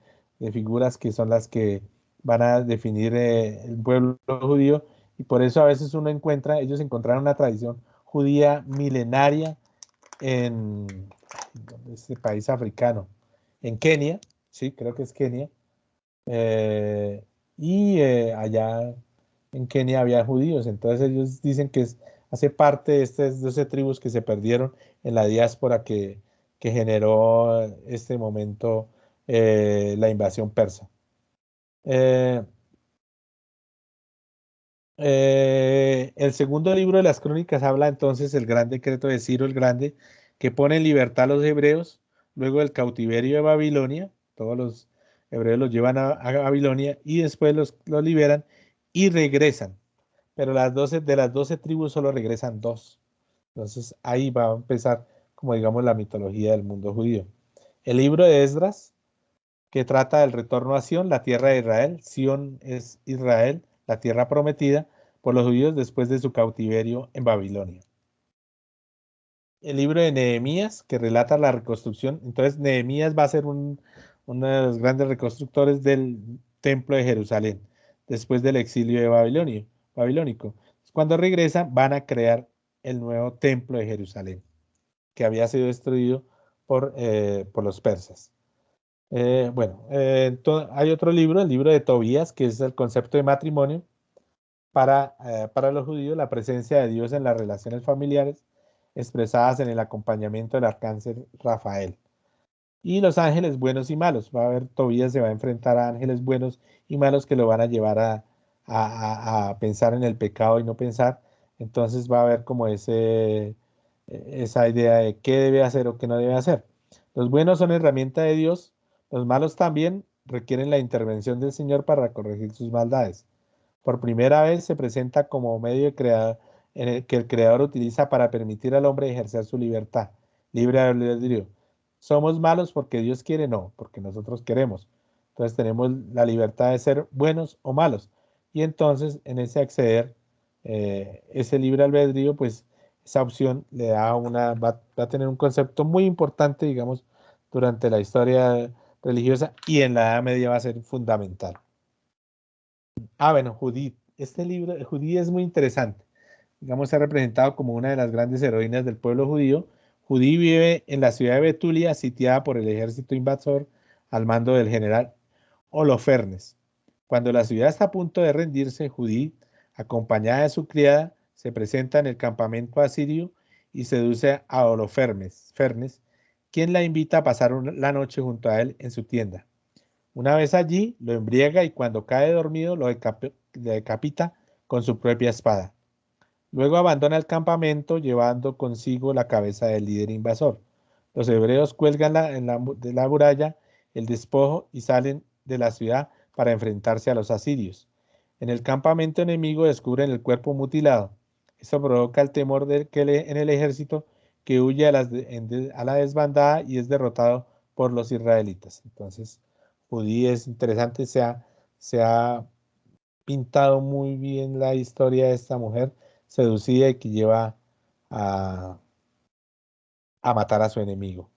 figuras que son las que van a definir el pueblo judío y por eso a veces uno encuentra, ellos encontraron una tradición judía milenaria en este país africano, en Kenia, sí, creo que es Kenia, y allá en Kenia había judíos, entonces ellos dicen que hace parte de estas 12 tribus que se perdieron en la diáspora que generó este momento la invasión persa. Eh, el segundo libro de las crónicas habla entonces del gran decreto de Ciro el Grande, que pone en libertad a los hebreos luego del cautiverio de Babilonia. Todos los hebreos los llevan a Babilonia y después los liberan y regresan. Pero de las 12 tribus solo regresan dos. Entonces ahí va a empezar, como digamos, la mitología del mundo judío. El libro de Esdras, que trata del retorno a Sión, la tierra de Israel. Sión es Israel, la tierra prometida por los judíos después de su cautiverio en Babilonia. El libro de Nehemías, que relata la reconstrucción. Entonces, Nehemías va a ser uno de los grandes reconstructores del templo de Jerusalén, después del exilio de babilónico. Cuando regresan, van a crear el nuevo templo de Jerusalén, que había sido destruido por los persas. Hay otro libro, el libro de Tobías, que es el concepto de matrimonio para los judíos, la presencia de Dios en las relaciones familiares expresadas en el acompañamiento del arcángel Rafael. Y los ángeles buenos y malos. Va a haber, Tobías se va a enfrentar a ángeles buenos y malos que lo van a llevar a pensar en el pecado y no pensar. Entonces va a haber como esa idea de qué debe hacer o qué no debe hacer. Los buenos son herramienta de Dios, los malos también requieren la intervención del Señor para corregir sus maldades. Por primera vez se presenta como medio en el que el Creador utiliza para permitir al hombre ejercer su libertad, libre albedrío. ¿Somos malos porque Dios quiere? No, porque nosotros queremos. Entonces tenemos la libertad de ser buenos o malos. Y entonces en ese acceder, ese libre albedrío, pues esa opción le da va a tener un concepto muy importante, digamos, durante la historia religiosa y en la Edad Media va a ser fundamental. Bueno, Judith. Este libro de Judith es muy interesante. Digamos, se ha representado como una de las grandes heroínas del pueblo judío. Judith vive en la ciudad de Betulia, sitiada por el ejército invasor al mando del general Holofernes. Cuando la ciudad está a punto de rendirse, Judith, acompañada de su criada, se presenta en el campamento asirio y seduce a Holofernes, quien la invita a pasar la noche junto a él en su tienda. Una vez allí, lo embriaga y cuando cae dormido lo decapita con su propia espada. Luego abandona el campamento llevando consigo la cabeza del líder invasor. Los hebreos cuelgan de la muralla el despojo y salen de la ciudad para enfrentarse a los asirios. En el campamento enemigo descubren el cuerpo mutilado. Esto provoca el temor en el ejército que huye a la desbandada y es derrotado por los israelitas. Entonces, Judí es interesante, se ha pintado muy bien la historia de esta mujer seducida y que lleva a, a matar a su enemigo.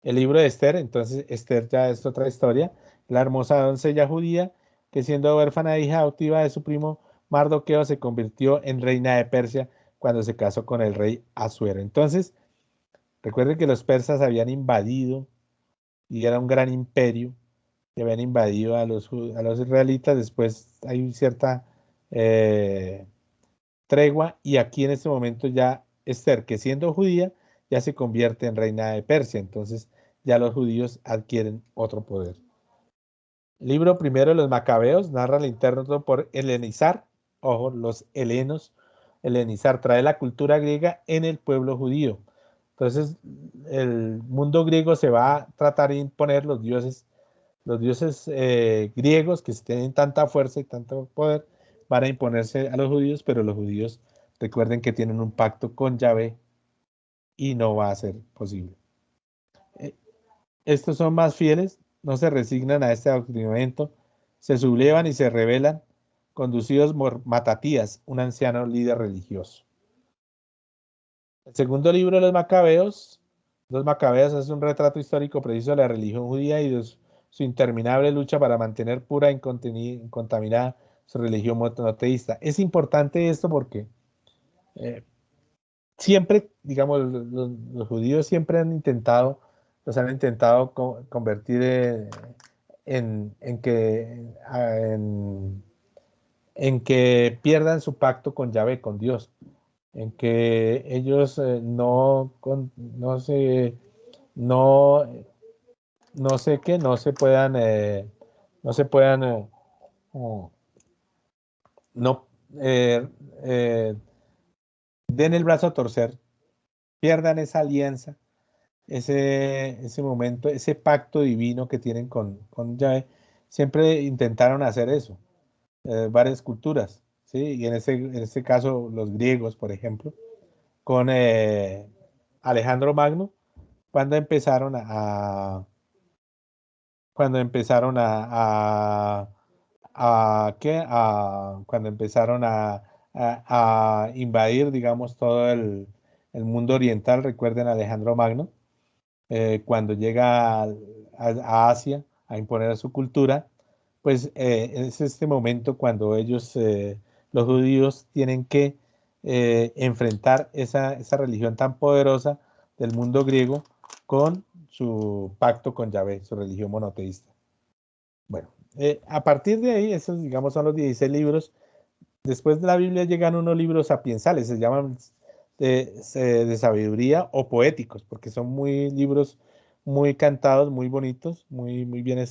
El libro de Esther, entonces Esther ya es otra historia, la hermosa doncella judía que siendo huérfana e hija adoptiva de su primo Mardoqueo se convirtió en reina de Persia cuando se casó con el rey Asuero. Entonces, recuerden que los persas habían invadido y era un gran imperio que habían invadido a los israelitas. Después hay cierta tregua y aquí en este momento ya Esther, que siendo judía, ya se convierte en reina de Persia. Entonces ya los judíos adquieren otro poder. Libro primero de los Macabeos narra el interno por helenizar, ojo, los helenos, helenizar trae la cultura griega en el pueblo judío. Entonces el mundo griego se va a tratar de imponer los dioses griegos que tienen tanta fuerza y tanto poder van a imponerse a los judíos, pero los judíos recuerden que tienen un pacto con Yahvé y no va a ser posible. Estos son más fieles, no se resignan a este adoctrinamiento, se sublevan y se rebelan, conducidos por Matatías, un anciano líder religioso. El segundo libro de los Macabeos es un retrato histórico preciso de la religión judía y de su interminable lucha para mantener pura e incontaminada su religión monoteísta. Es importante esto porque siempre, digamos, los judíos siempre los han intentado convertir en que pierdan su pacto con Yahvé, con Dios. en que ellos no se, no, no sé qué, no se puedan, oh, no, eh, eh, den el brazo a torcer, pierdan esa alianza, ese momento, ese pacto divino que tienen con Yahvé. Siempre intentaron hacer eso, varias culturas, ¿sí? Y en este caso los griegos, por ejemplo, con Alejandro Magno, cuando empezaron cuando empezaron cuando empezaron a invadir, digamos, todo el mundo oriental. Recuerden a Alejandro Magno, cuando llega a Asia a imponer su cultura, pues es este momento cuando ellos, los judíos, tienen que enfrentar esa religión tan poderosa del mundo griego con su pacto con Yahvé, su religión monoteísta. Bueno, a partir de ahí, esos digamos son los 16 libros. Después de la Biblia llegan unos libros sapiensales, se llaman de sabiduría o poéticos, porque son muy libros muy cantados, muy bonitos, muy bien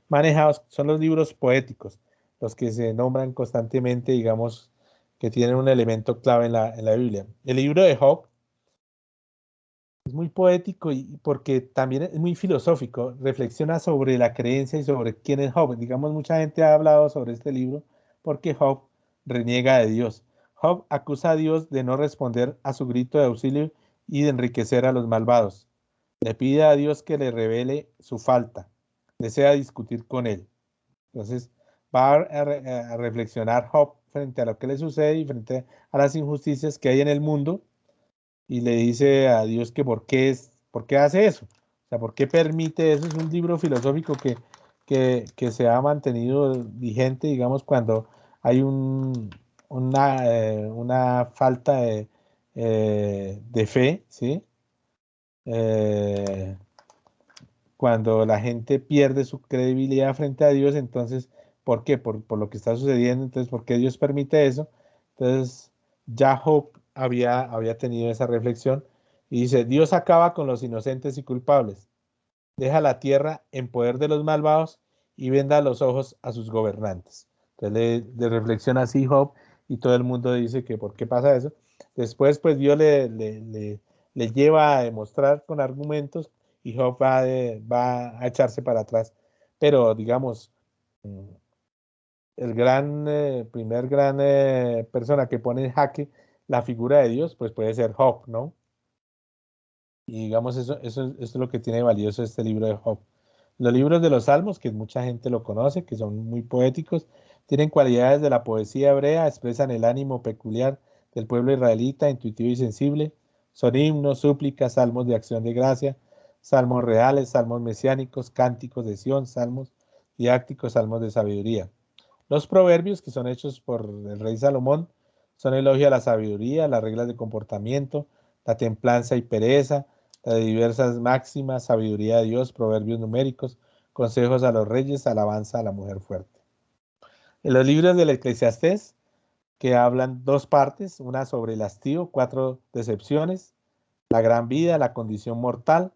manejados. Son los libros poéticos, los que se nombran constantemente, digamos, que tienen un elemento clave en la Biblia. El libro de Job es muy poético y porque también es muy filosófico, reflexiona sobre la creencia y sobre quién es Job. Digamos, mucha gente ha hablado sobre este libro porque Job reniega de Dios. Job acusa a Dios de no responder a su grito de auxilio y de enriquecer a los malvados. Le pide a Dios que le revele su falta, desea discutir con él. Entonces, va a reflexionar Job frente a lo que le sucede y frente a las injusticias que hay en el mundo y le dice a Dios que por qué hace eso, o sea, por qué permite eso. Es un libro filosófico que se ha mantenido vigente, digamos, cuando hay una falta de fe, ¿sí? Eh, Cuando la gente pierde su credibilidad frente a Dios, entonces, ¿por qué? Por lo que está sucediendo, entonces, ¿por qué Dios permite eso? Entonces, ya Job había tenido esa reflexión y dice, Dios acaba con los inocentes y culpables, deja la tierra en poder de los malvados y venda los ojos a sus gobernantes. Entonces, le reflexiona así Job y todo el mundo dice que ¿por qué pasa eso? Después, pues Dios le lleva a demostrar con argumentos y Job va a echarse para atrás. Pero, digamos, mm, el primer gran persona que pone en jaque la figura de Dios, pues puede ser Job, ¿no? Y digamos, eso es lo que tiene valioso este libro de Job. Los libros de los Salmos, que mucha gente lo conoce, que son muy poéticos, tienen cualidades de la poesía hebrea, expresan el ánimo peculiar del pueblo israelita, intuitivo y sensible. Son himnos, súplicas, salmos de acción de gracia, salmos reales, salmos mesiánicos, cánticos de Sión, salmos didácticos, salmos de sabiduría. Los proverbios, que son hechos por el rey Salomón, son elogio a la sabiduría, las reglas de comportamiento, la templanza y pereza, las diversas máximas, sabiduría de Dios, proverbios numéricos, consejos a los reyes, alabanza a la mujer fuerte. En los libros del Eclesiastés, que hablan dos partes, una sobre el hastío, cuatro decepciones, la gran vida, la condición mortal,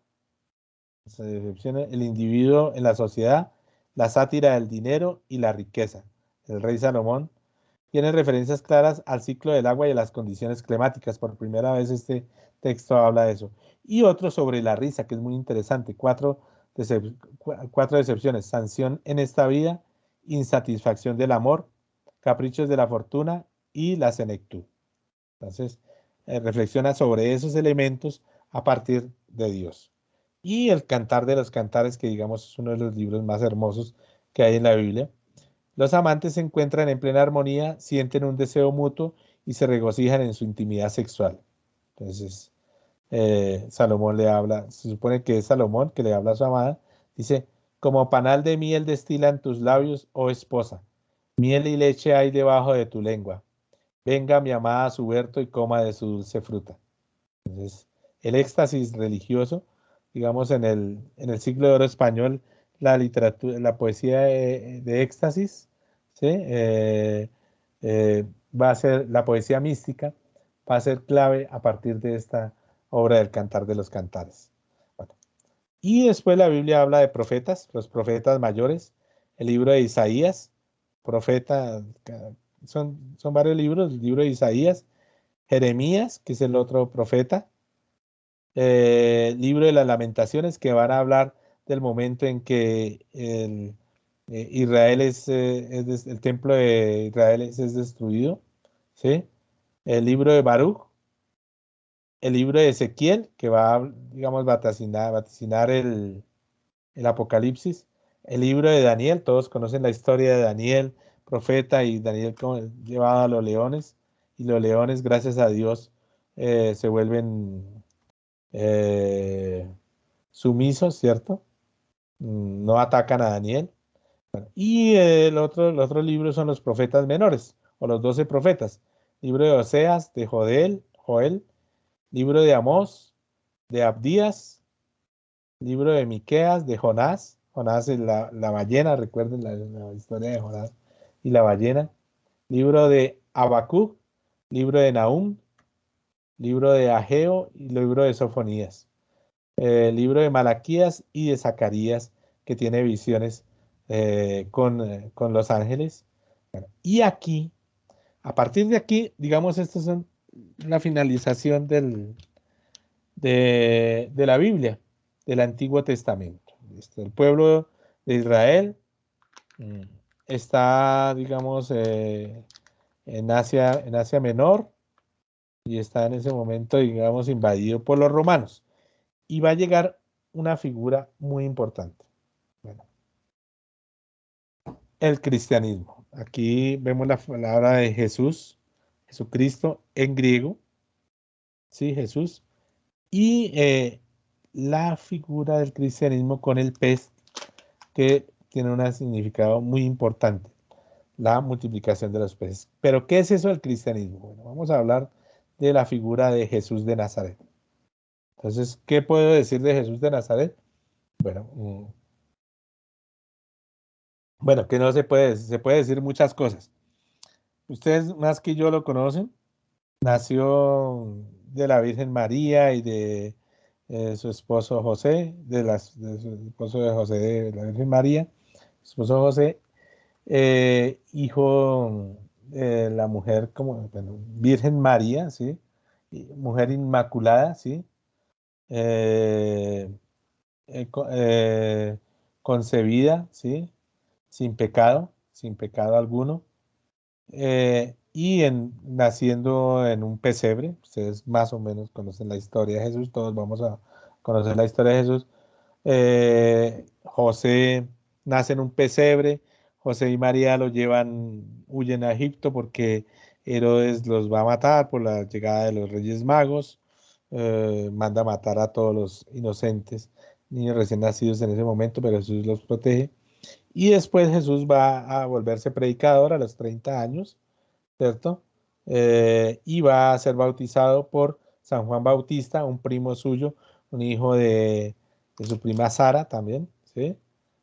el individuo en la sociedad, la sátira del dinero y la riqueza. El rey Salomón tiene referencias claras al ciclo del agua y a las condiciones climáticas. Por primera vez este texto habla de eso. Y otro sobre la risa, que es muy interesante. Cuatro decepciones. Sanción en esta vida, insatisfacción del amor, caprichos de la fortuna y la senectud. Entonces, reflexiona sobre esos elementos a partir de Dios. Y el Cantar de los Cantares, que digamos es uno de los libros más hermosos que hay en la Biblia. Los amantes se encuentran en plena armonía, sienten un deseo mutuo y se regocijan en su intimidad sexual. Entonces, Salomón le habla, se supone que es Salomón que le habla a su amada, dice, como panal de miel destilan tus labios, oh esposa, miel y leche hay debajo de tu lengua. Venga mi amada a su huerto y coma de su dulce fruta. Entonces, el éxtasis religioso, digamos, en el siglo de oro español, la literatura, la poesía de éxtasis, ¿sí? va a ser la poesía mística, va a ser clave a partir de esta obra del Cantar de los Cantares. Bueno, y después la Biblia habla de profetas, los profetas mayores, el libro de Isaías, profeta, son varios libros, el libro de Isaías, Jeremías, que es el otro profeta, libro de las Lamentaciones, que van a hablar del momento en que Israel el templo de Israel es destruido, ¿sí? El libro de Baruch, el libro de Ezequiel, que va a, digamos, vaticinar el Apocalipsis, el libro de Daniel, todos conocen la historia de Daniel, profeta, y Daniel llevado a los leones, y los leones, gracias a Dios, se vuelven sumisos, ¿cierto? No atacan a Daniel. Y los otros libros son los profetas menores, o los 12 profetas. Libro de Oseas, de Joel, libro de Amós, de Abdías, libro de Miqueas, de Jonás. Jonás es la ballena, recuerden la historia de Jonás y la ballena. Libro de Habacuc, libro de Nahum, libro de Ageo y libro de Sofonías. Libro de Malaquías y de Zacarías, que tiene visiones con los ángeles. Bueno, y aquí, a partir de aquí, digamos, estas son la finalización de la Biblia, del Antiguo Testamento. El pueblo de Israel mm, está, digamos, en Asia Menor, y está en ese momento, digamos, invadido por los romanos. Y va a llegar una figura muy importante. Bueno, el cristianismo. Aquí vemos la palabra de Jesús, Jesucristo en griego, ¿sí? Jesús. Y la figura del cristianismo con el pez, que tiene un significado muy importante, la multiplicación de los peces. Pero, ¿qué es eso del cristianismo? Bueno, vamos a hablar de la figura de Jesús de Nazaret. Entonces, ¿qué puedo decir de Jesús de Nazaret? Bueno, bueno, que no se puede decir muchas cosas. Ustedes más que yo lo conocen. Nació de la Virgen María y de su esposo José, de su esposo de José, de la Virgen María, su esposo José, hijo de la mujer como, bueno, Virgen María, ¿sí? Mujer inmaculada, ¿sí? Eh, concebida, ¿sí? Sin pecado alguno. Naciendo en un pesebre. Ustedes más o menos conocen la historia de Jesús, todos vamos a conocer la historia de Jesús. José nace en un pesebre, José y María huyen a Egipto porque Herodes los va a matar por la llegada de los Reyes Magos. Manda matar a todos los inocentes, niños recién nacidos en ese momento, pero Jesús los protege. Y después Jesús va a volverse predicador a los 30 años, ¿cierto? Y va a ser bautizado por San Juan Bautista, un primo suyo, un hijo de su prima Sara también, ¿sí?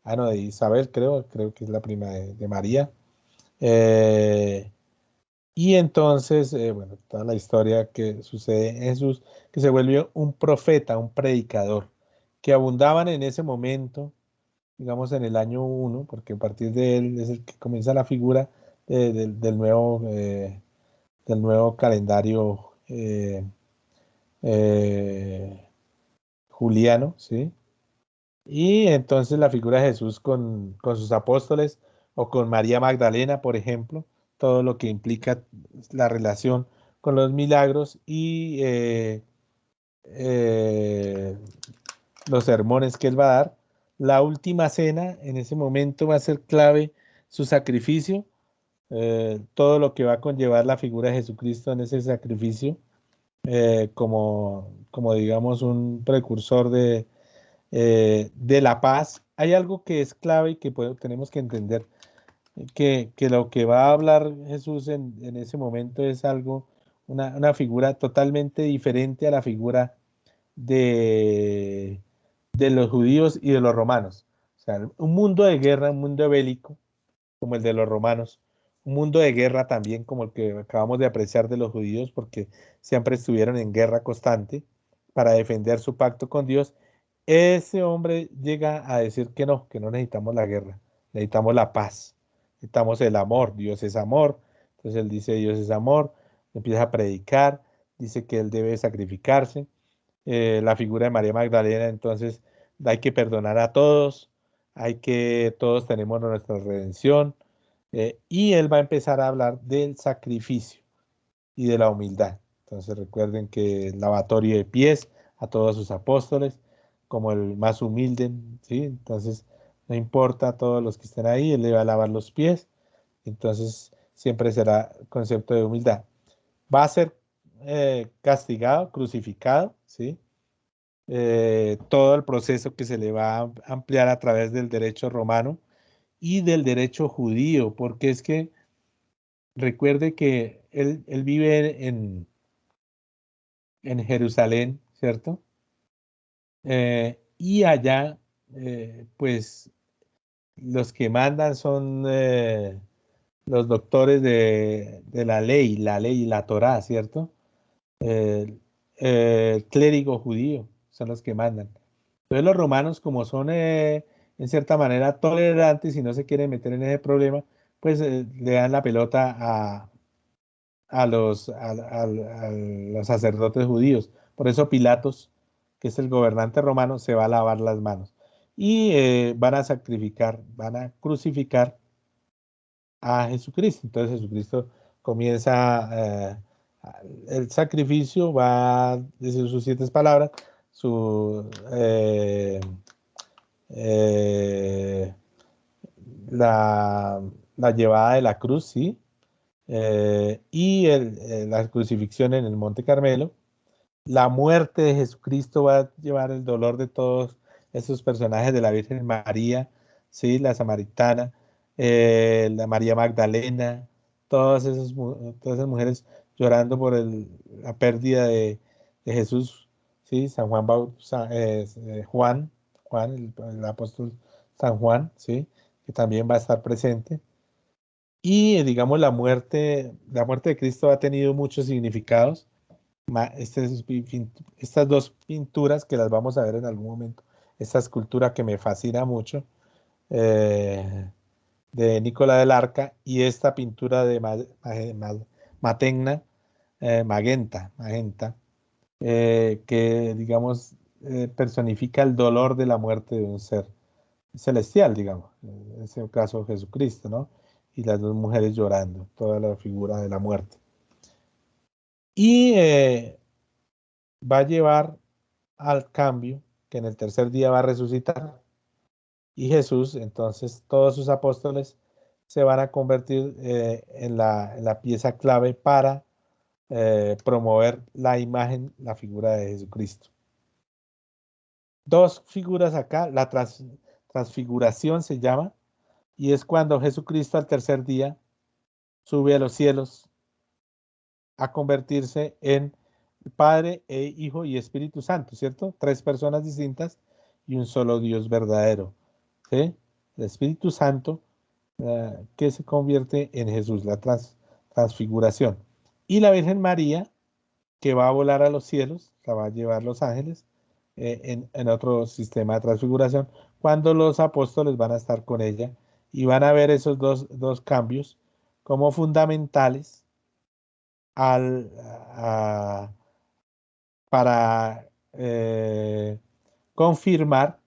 Ah, no, de Isabel, creo que es la prima de María. Eh, y entonces, bueno, toda la historia que sucede en Jesús, que se vuelve un profeta, un predicador, que abundaban en ese momento, digamos en el año 1, porque a partir de él es el que comienza la figura del nuevo calendario eh, juliano, ¿sí? Y entonces la figura de Jesús con sus apóstoles o con María Magdalena, por ejemplo, todo lo que implica la relación con los milagros y eh, los sermones que él va a dar. La última cena, en ese momento va a ser clave su sacrificio, todo lo que va a conllevar la figura de Jesucristo en ese sacrificio, como digamos un precursor de la paz. Hay algo que es clave y que tenemos que entender, que lo que va a hablar Jesús en ese momento es algo, una figura totalmente diferente a la figura de, de los judíos y de los romanos. O sea, un mundo de guerra, un mundo bélico, como el de los romanos, un mundo de guerra también, como el que acabamos de apreciar de los judíos, porque siempre estuvieron en guerra constante para defender su pacto con Dios. Ese hombre llega a decir que no necesitamos la guerra, necesitamos la paz, necesitamos el amor, Dios es amor. Entonces él dice, Dios es amor, empieza a predicar, dice que él debe sacrificarse. La figura de María Magdalena, entonces hay que perdonar a todos, todos tenemos nuestra redención, y él va a empezar a hablar del sacrificio y de la humildad. Entonces recuerden que el lavatorio de pies a todos sus apóstoles, como el más humilde, ¿sí? Entonces no importa a todos los que estén ahí, él le va a lavar los pies, entonces siempre será concepto de humildad. Va a ser castigado, crucificado, ¿sí? Todo el proceso que se le va a ampliar a través del derecho romano y del derecho judío, porque es que recuerde que él vive en Jerusalén, ¿cierto? Y allá, pues, los que mandan son los doctores de la ley y la Torá, ¿cierto? El, el clérigo judío son los que mandan. Entonces los romanos, como son en cierta manera tolerantes y no se quieren meter en ese problema, pues le dan la pelota a los sacerdotes judíos. Por eso Pilatos, que es el gobernante romano, se va a lavar las manos. Y van a sacrificar, van a crucificar a Jesucristo. Entonces Jesucristo comienza el sacrificio, va a decir sus 7 palabras, su, eh, la, la llevada de la cruz, ¿sí? Y la crucifixión en el Monte Carmelo. La muerte de Jesucristo va a llevar el dolor de todos esos personajes de la Virgen María, ¿sí? La Samaritana, la María Magdalena, todas esas mujeres llorando por la pérdida de Jesús, ¿sí? San Juan, Juan, el apóstol San Juan, ¿sí? Que también va a estar presente. Y digamos, la muerte de Cristo ha tenido muchos significados. Estas dos pinturas que las vamos a ver en algún momento, esta escultura que me fascina mucho, eh, de Nicola del Arca, y esta pintura de Mategna, Magenta, que digamos personifica el dolor de la muerte de un ser celestial, digamos, en ese caso Jesucristo, ¿no? Y las dos mujeres llorando, toda la figura de la muerte. Y va a llevar al cambio, que en el tercer día va a resucitar. Y Jesús, entonces todos sus apóstoles se van a convertir en la pieza clave para promover la imagen, la figura de Jesucristo. Dos figuras acá, la transfiguración se llama, y es cuando Jesucristo al tercer día sube a los cielos a convertirse en Padre, Hijo y Espíritu Santo, ¿cierto? 3 personas distintas y un solo Dios verdadero, ¿sí? El Espíritu Santo que se convierte en Jesús, la transfiguración. Y la Virgen María, que va a volar a los cielos, la va a llevar los ángeles en otro sistema de transfiguración, cuando los apóstoles van a estar con ella y van a ver esos dos cambios como fundamentales al, a, para confirmar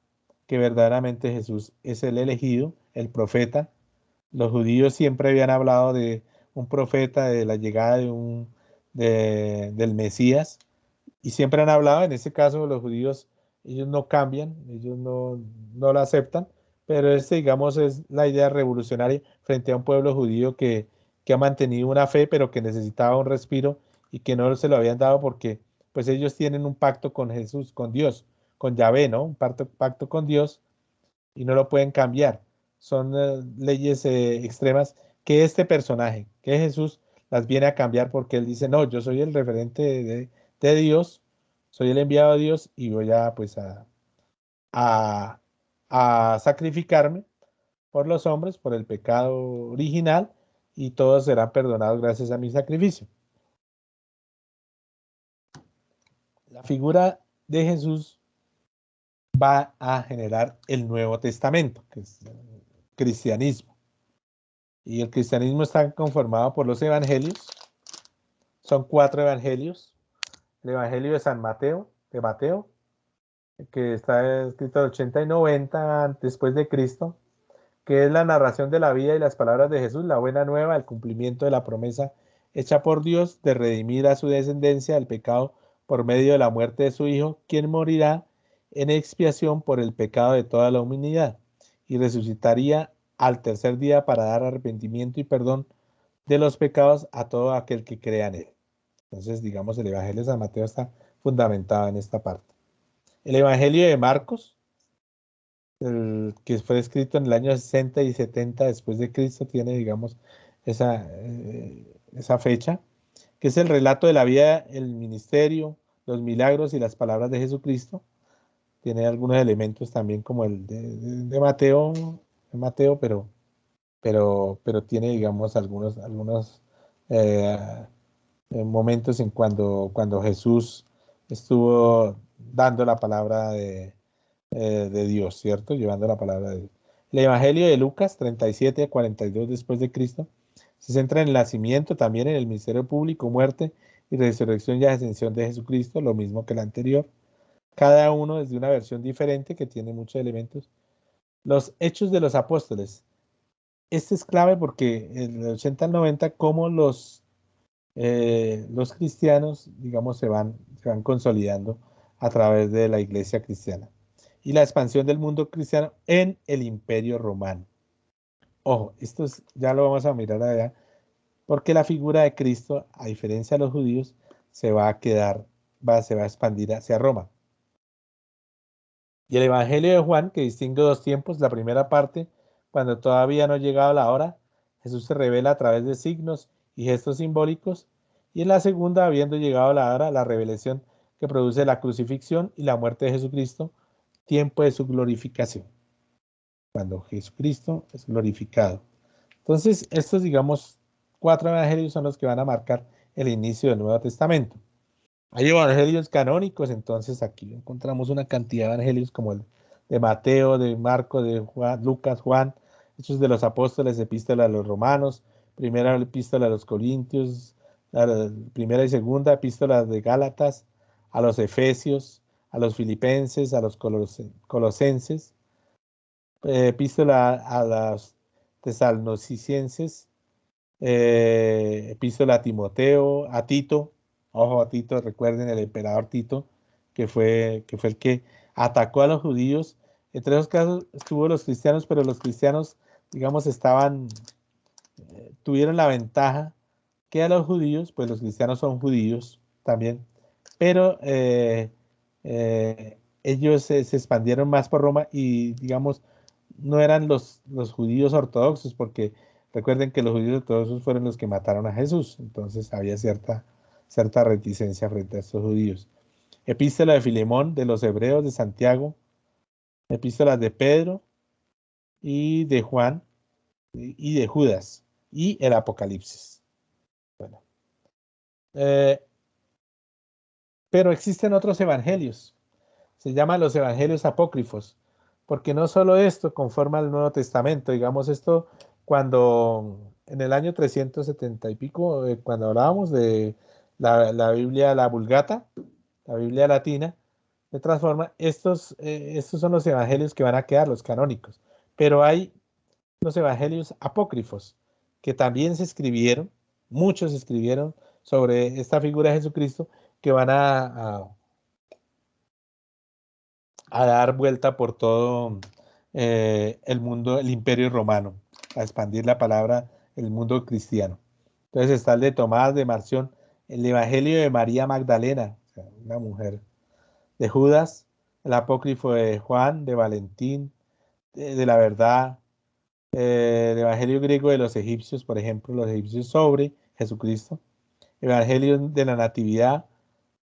que verdaderamente Jesús es el elegido, el profeta. Los judíos siempre habían hablado de un profeta, de la llegada del Mesías, y siempre han hablado, en este caso los judíos, ellos no cambian, ellos no lo aceptan, pero este, digamos, es la idea revolucionaria frente a un pueblo judío que ha mantenido una fe, pero que necesitaba un respiro y que no se lo habían dado porque pues ellos tienen un pacto con Jesús, con Dios, con Yahvé, ¿no? Un pacto con Dios y no lo pueden cambiar. Son leyes extremas que este personaje, que Jesús, las viene a cambiar porque él dice, no, yo soy el referente de Dios, soy el enviado de Dios y voy a, pues, a, a sacrificarme por los hombres, por el pecado original, y todos serán perdonados gracias a mi sacrificio. La figura de Jesús va a generar el Nuevo Testamento, que es el cristianismo. Y el cristianismo está conformado por los evangelios. Son 4 evangelios. El evangelio de San Mateo, que está escrito en 80 y 90 después de Cristo, que es la narración de la vida y las palabras de Jesús, la buena nueva, el cumplimiento de la promesa hecha por Dios de redimir a su descendencia del pecado por medio de la muerte de su Hijo, quien morirá en expiación por el pecado de toda la humanidad y resucitaría al tercer día para dar arrepentimiento y perdón de los pecados a todo aquel que crea en él. Entonces, digamos, el Evangelio de San Mateo está fundamentado en esta parte. El Evangelio de Marcos, que fue escrito en el año 60 y 70 después de Cristo, tiene, digamos, esa fecha, que es el relato de la vida, el ministerio, los milagros y las palabras de Jesucristo. Tiene algunos elementos también como el de Mateo, pero tiene, digamos, algunos eh, momentos en cuando Jesús estuvo dando la palabra de Dios, ¿cierto? Llevando la palabra de Dios. El Evangelio de Lucas 37 a 42 después de Cristo se centra en el nacimiento, también en el ministerio público, muerte y resurrección y ascensión de Jesucristo, lo mismo que el anterior. Cada uno es de una versión diferente que tiene muchos elementos. Los hechos de los apóstoles. Este es clave porque en el 80 al 90, como los cristianos, digamos, se van consolidando a través de la iglesia cristiana. Y la expansión del mundo cristiano en el Imperio Romano. Ojo, ya lo vamos a mirar allá, porque la figura de Cristo, a diferencia de los judíos, se va a expandir hacia Roma. Y el Evangelio de Juan, que distingue 2 tiempos, la primera parte, cuando todavía no ha llegado la hora, Jesús se revela a través de signos y gestos simbólicos, y en la segunda, habiendo llegado la hora, la revelación que produce la crucifixión y la muerte de Jesucristo, tiempo de su glorificación, cuando Jesucristo es glorificado. Entonces, estos, digamos, 4 evangelios son los que van a marcar el inicio del Nuevo Testamento. Hay evangelios canónicos, entonces aquí encontramos una cantidad de evangelios como el de Mateo, de Marco, de Juan, Lucas, Juan, Hechos de los Apóstoles, Epístola a los Romanos, Primera Epístola a los Corintios, Primera y Segunda Epístola de Gálatas, a los Efesios, a los Filipenses, a los Colosenses, Epístola a los Tesalonicenses, Epístola a Timoteo, a Tito. Ojo, a Tito, recuerden el emperador Tito, que fue el que atacó a los judíos. Entre esos casos estuvo los cristianos, pero los cristianos, digamos, tuvieron la ventaja que a los judíos, pues los cristianos son judíos también, pero ellos se expandieron más por Roma y, digamos, no eran los judíos ortodoxos, porque recuerden que los judíos ortodoxos fueron los que mataron a Jesús, entonces había cierta reticencia frente a estos judíos. Epístola de Filemón, de los Hebreos, de Santiago, epístolas de Pedro y de Juan y de Judas y el Apocalipsis. Bueno, pero existen otros evangelios, se llaman los evangelios apócrifos, porque no solo esto conforma el Nuevo Testamento, digamos esto cuando en el año 370 y pico, cuando hablábamos de la Biblia, la Vulgata, la Biblia latina, de transforma, estos son los evangelios que van a quedar, los canónicos, pero hay los evangelios apócrifos, que también muchos se escribieron sobre esta figura de Jesucristo, que van a dar vuelta por todo el mundo, el imperio romano, a expandir la palabra, el mundo cristiano. Entonces está el de Tomás, de Marción, el Evangelio de María Magdalena, o sea, una mujer, de Judas, el apócrifo de Juan, de Valentín, de la verdad, el Evangelio griego de los egipcios, por ejemplo, los egipcios sobre Jesucristo, Evangelio de la Natividad,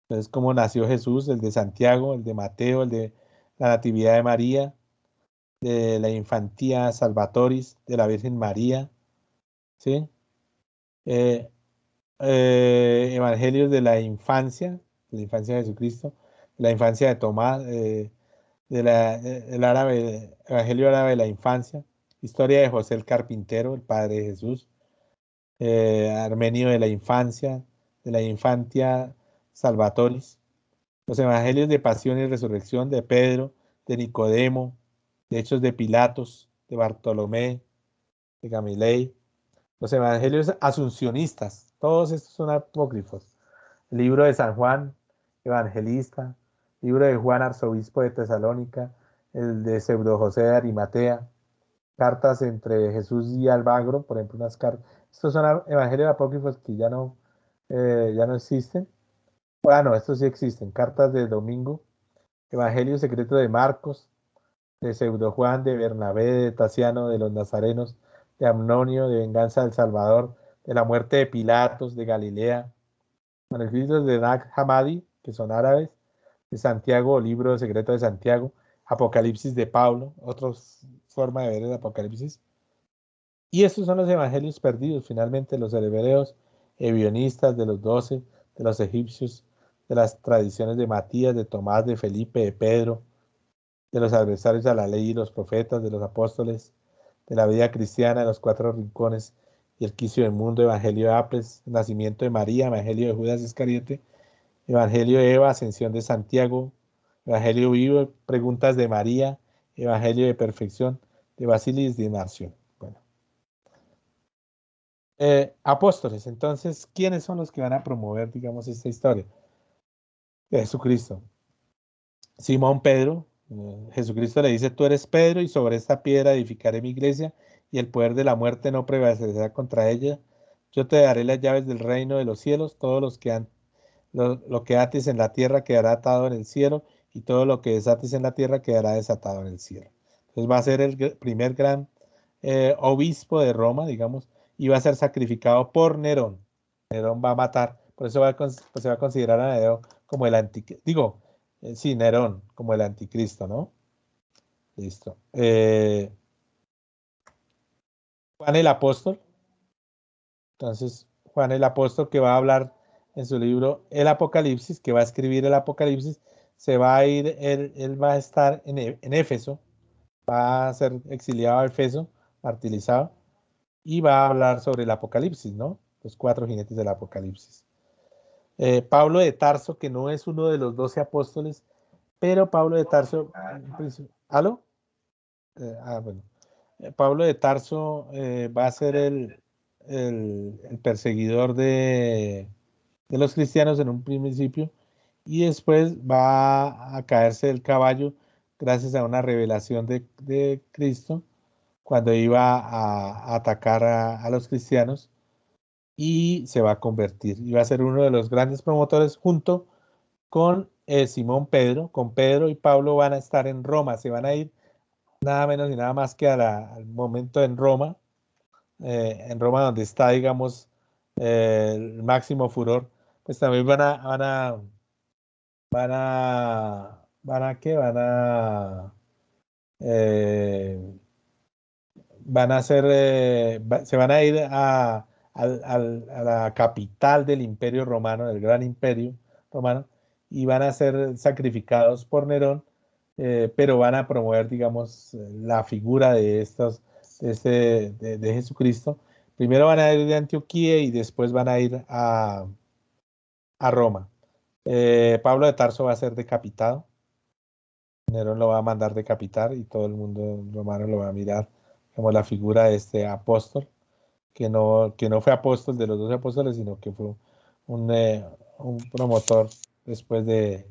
entonces cómo nació Jesús, el de Santiago, el de Mateo, el de la Natividad de María, de la Infantía Salvatoris, de la Virgen María, ¿sí? Eh, Evangelios de la infancia de Jesucristo, de la infancia de Tomás, el árabe, Evangelio árabe de la infancia, historia de José el carpintero, el padre de Jesús, Armenio de la infancia Salvatoris, los evangelios de pasión y resurrección de Pedro, de Nicodemo, de Hechos de Pilatos, de Bartolomé, de Gamilei, los evangelios asuncionistas, todos estos son apócrifos. El libro de San Juan, evangelista, libro de Juan, arzobispo de Tesalónica, el de Pseudo José de Arimatea, cartas entre Jesús y Albagro, por ejemplo, unas cartas. Estos son evangelios apócrifos que ya no existen. Bueno, estos sí existen. Cartas de Domingo, Evangelio secreto de Marcos, de Pseudo Juan, de Bernabé, de Tasiano, de los Nazarenos, de Amnonio, de Venganza del Salvador, de la muerte de Pilatos, de Galilea, manuscritos de Nag Hammadi, que son árabes, de Santiago, libro secreto de Santiago, Apocalipsis de Pablo, otra forma de ver el Apocalipsis. Y estos son los evangelios perdidos, finalmente, los hebreos, ebionistas, de los 12, de los egipcios, de las tradiciones de Matías, de Tomás, de Felipe, de Pedro, de los adversarios a la ley y los profetas, de los apóstoles, de la vida cristiana, de los cuatro rincones y el quicio del mundo, evangelio de Aples, nacimiento de María, evangelio de Judas Iscariote, evangelio de Eva, ascensión de Santiago, evangelio vivo, preguntas de María, evangelio de perfección, de Basilis de Marción. Bueno. Apóstoles, entonces, ¿quiénes son los que van a promover, digamos, esta historia? Jesucristo. Simón Pedro, Jesucristo le dice, tú eres Pedro y sobre esta piedra edificaré mi iglesia y el poder de la muerte no prevalecerá contra ella. Yo te daré las llaves del reino de los cielos, todos los que lo que ates en la tierra quedará atado en el cielo y todo lo que desates en la tierra quedará desatado en el cielo. Entonces va a ser el primer gran obispo de Roma, digamos, y va a ser sacrificado por Nerón. Nerón va a matar, por eso pues se va a considerar a Nerón como el anticristo, digo, sí, Nerón, como el anticristo, ¿no? Listo. Juan el apóstol, entonces Juan el apóstol que va a hablar en su libro El Apocalipsis, que va a escribir el Apocalipsis, se va a ir, él va a estar en Éfeso, va a ser exiliado a Éfeso, martirizado, y va a hablar sobre el Apocalipsis, ¿no? Los cuatro jinetes del Apocalipsis. Pablo de Tarso, que no es uno de los 12 apóstoles, pero Pablo de Tarso, ¿aló? Bueno. Pablo de Tarso va a ser el perseguidor de los cristianos en un principio y después va a caerse del caballo gracias a una revelación de Cristo cuando iba a atacar a los cristianos y se va a convertir. Y va a ser uno de los grandes promotores junto con Simón Pedro. Con Pedro y Pablo van a estar en Roma, se van a ir nada menos ni nada más que al momento en Roma donde está, digamos, el máximo furor, pues también ¿qué? Eh, van a hacer, se van a ir a la capital del Imperio Romano, del Gran Imperio Romano, y van a ser sacrificados por Nerón, pero van a promover, digamos, la figura de de Jesucristo. Primero van a ir de Antioquía y después van a ir a Roma. Pablo de Tarso va a ser decapitado. Nerón lo va a mandar decapitar y todo el mundo romano lo va a mirar como la figura de este apóstol, que no fue apóstol de los 12 apóstoles, sino que fue un promotor después de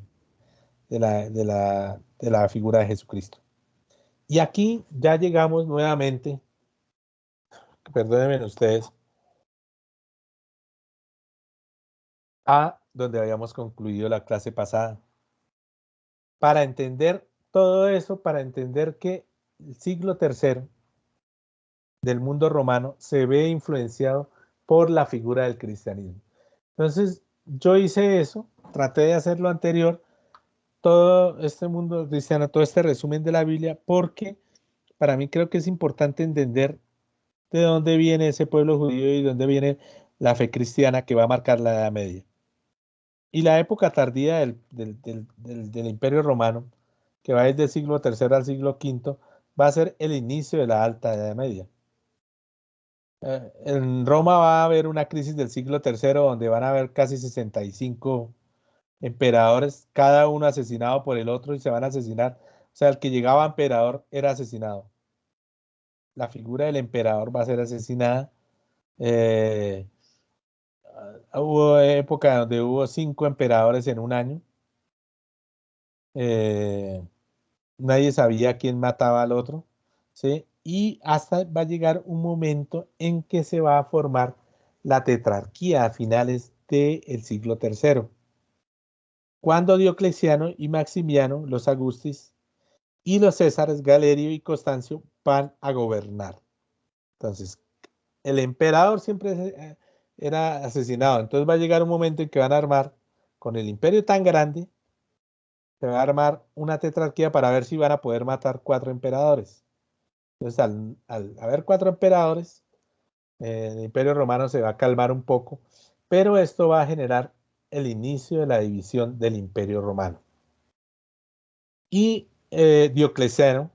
la figura de Jesucristo. Y aquí ya llegamos nuevamente, perdónenme ustedes, a donde habíamos concluido la clase pasada. Para entender todo eso, para entender que el siglo III del mundo romano se ve influenciado por la figura del cristianismo. Entonces, yo hice eso, traté de hacer lo anterior, todo este mundo cristiano, todo este resumen de la Biblia, porque para mí creo que es importante entender de dónde viene ese pueblo judío y de dónde viene la fe cristiana que va a marcar la Edad Media. Y la época tardía del Imperio Romano, que va desde el siglo III al siglo V, va a ser el inicio de la Alta Edad Media. En Roma va a haber una crisis del siglo III donde van a haber casi 65 emperadores, cada uno asesinado por el otro y se van a asesinar. O sea, el que llegaba emperador era asesinado. La figura del emperador va a ser asesinada. Eh, Hubo época donde hubo 5 emperadores en un año. Eh, Nadie sabía quién mataba al otro, ¿sí? Y hasta va a llegar un momento en que se va a formar la tetrarquía a finales del siglo III, cuando Diocleciano y Maximiano, los Agustis, y los Césares Galerio y Constancio van a gobernar. Entonces, el emperador siempre era asesinado. Entonces va a llegar un momento en que van a armar, con el imperio tan grande, se va a armar una tetrarquía para ver si van a poder matar 4 emperadores. Entonces, al haber 4 emperadores, el imperio romano se va a calmar un poco, pero esto va a generar el inicio de la división del imperio romano. Y Diocleciano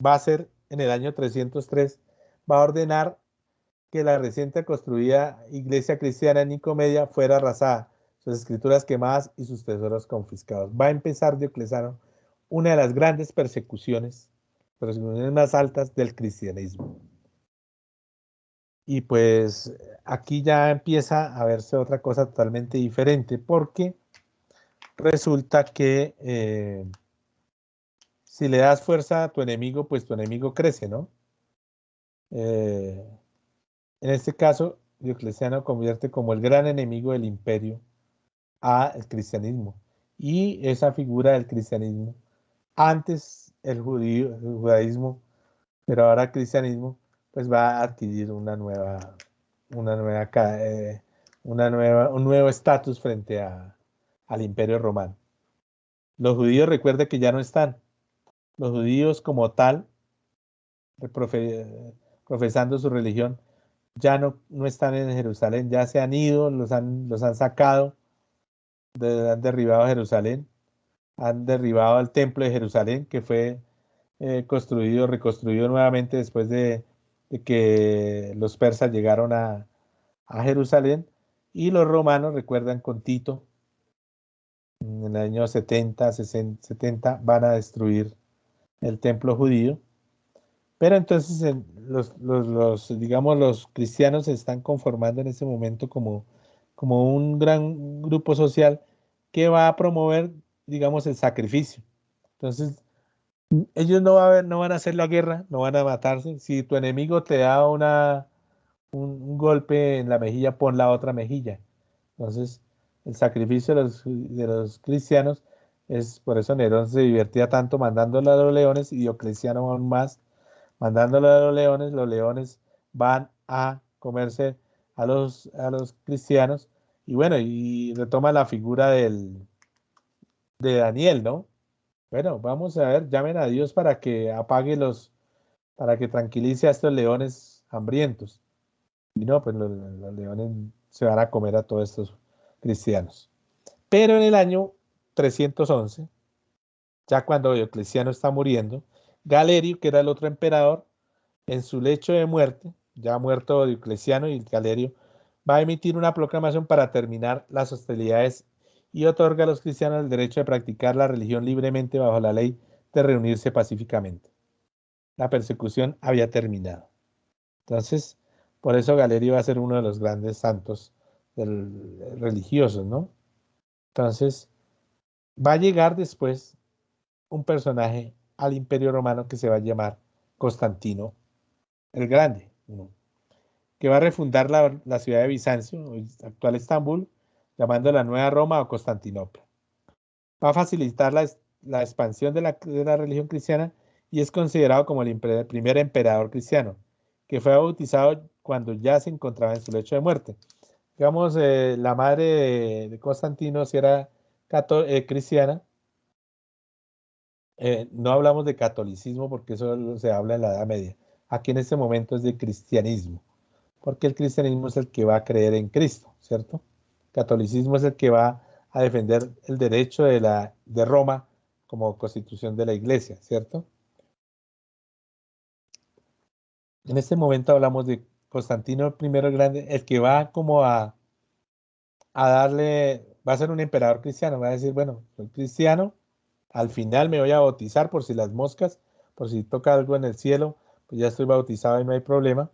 va a ser, en el año 303, va a ordenar que la reciente construida iglesia cristiana en Nicomedia fuera arrasada, sus escrituras quemadas y sus tesoros confiscados. Va a empezar Diocleciano una de las grandes persecuciones más altas del cristianismo. Y pues aquí ya empieza a verse otra cosa totalmente diferente, porque resulta que si le das fuerza a tu enemigo, pues tu enemigo crece, ¿no? Eh, en este caso, Diocleciano convierte como el gran enemigo del imperio al cristianismo. Y esa figura del cristianismo, antes el judaísmo, pero ahora el cristianismo, pues va a adquirir una nueva, un nuevo estatus frente al imperio romano. Los judíos, recuerda que ya no están. Los judíos como tal, profesando su religión, ya no están en Jerusalén, ya se han ido, los han sacado, han derribado Jerusalén, han derribado el templo de Jerusalén, que fue reconstruido nuevamente después de que los persas llegaron a Jerusalén, y los romanos, recuerdan con Tito, en el año 70, 60, 70, van a destruir el templo judío. Pero entonces digamos, los cristianos se están conformando en ese momento como un gran grupo social que va a promover, digamos, el sacrificio. Entonces, ellos no van a hacer la guerra, no van a matarse. Si tu enemigo te da un golpe en la mejilla, pon la otra mejilla. Entonces, el sacrificio de los cristianos es por eso Nerón se divertía tanto mandándolo a los leones y Diocleciano aún más mandándolo a los leones van a comerse a los cristianos. Y bueno, y retoma la figura de Daniel, ¿no? Bueno, vamos a ver, llamen a Dios para que apague para que tranquilice a estos leones hambrientos. Y no, pues los leones se van a comer a todos estos cristianos. Pero en el año 311, ya cuando Diocleciano está muriendo, Galerio, que era el otro emperador, en su lecho de muerte, ya muerto Diocleciano y Galerio, va a emitir una proclamación para terminar las hostilidades y otorga a los cristianos el derecho de practicar la religión libremente bajo la ley de reunirse pacíficamente. La persecución había terminado. Entonces, por eso Galerio va a ser uno de los grandes santos religiosos, ¿no? Entonces, va a llegar después un personaje al Imperio Romano que se va a llamar Constantino el Grande, ¿no? Que va a refundar la ciudad de Bizancio, actual Estambul, llamándola Nueva Roma o Constantinopla. Va a facilitar la expansión de la religión cristiana y es considerado como el primer emperador cristiano, que fue bautizado cuando ya se encontraba en su lecho de muerte. Digamos, la madre de Constantino, si era cristiana, no hablamos de catolicismo porque eso se habla en la Edad Media. Aquí en este momento es de cristianismo. porque el cristianismo es el que va a creer en Cristo, ¿cierto? El catolicismo es el que va a defender el derecho de Roma como constitución de la iglesia, ¿cierto? En este momento hablamos de Constantino I el Grande, el que va como a darle, va a ser un emperador cristiano, va a decir, bueno, soy cristiano, al final me voy a bautizar por si las moscas, por si toca algo en el cielo, pues ya estoy bautizado y no hay problema.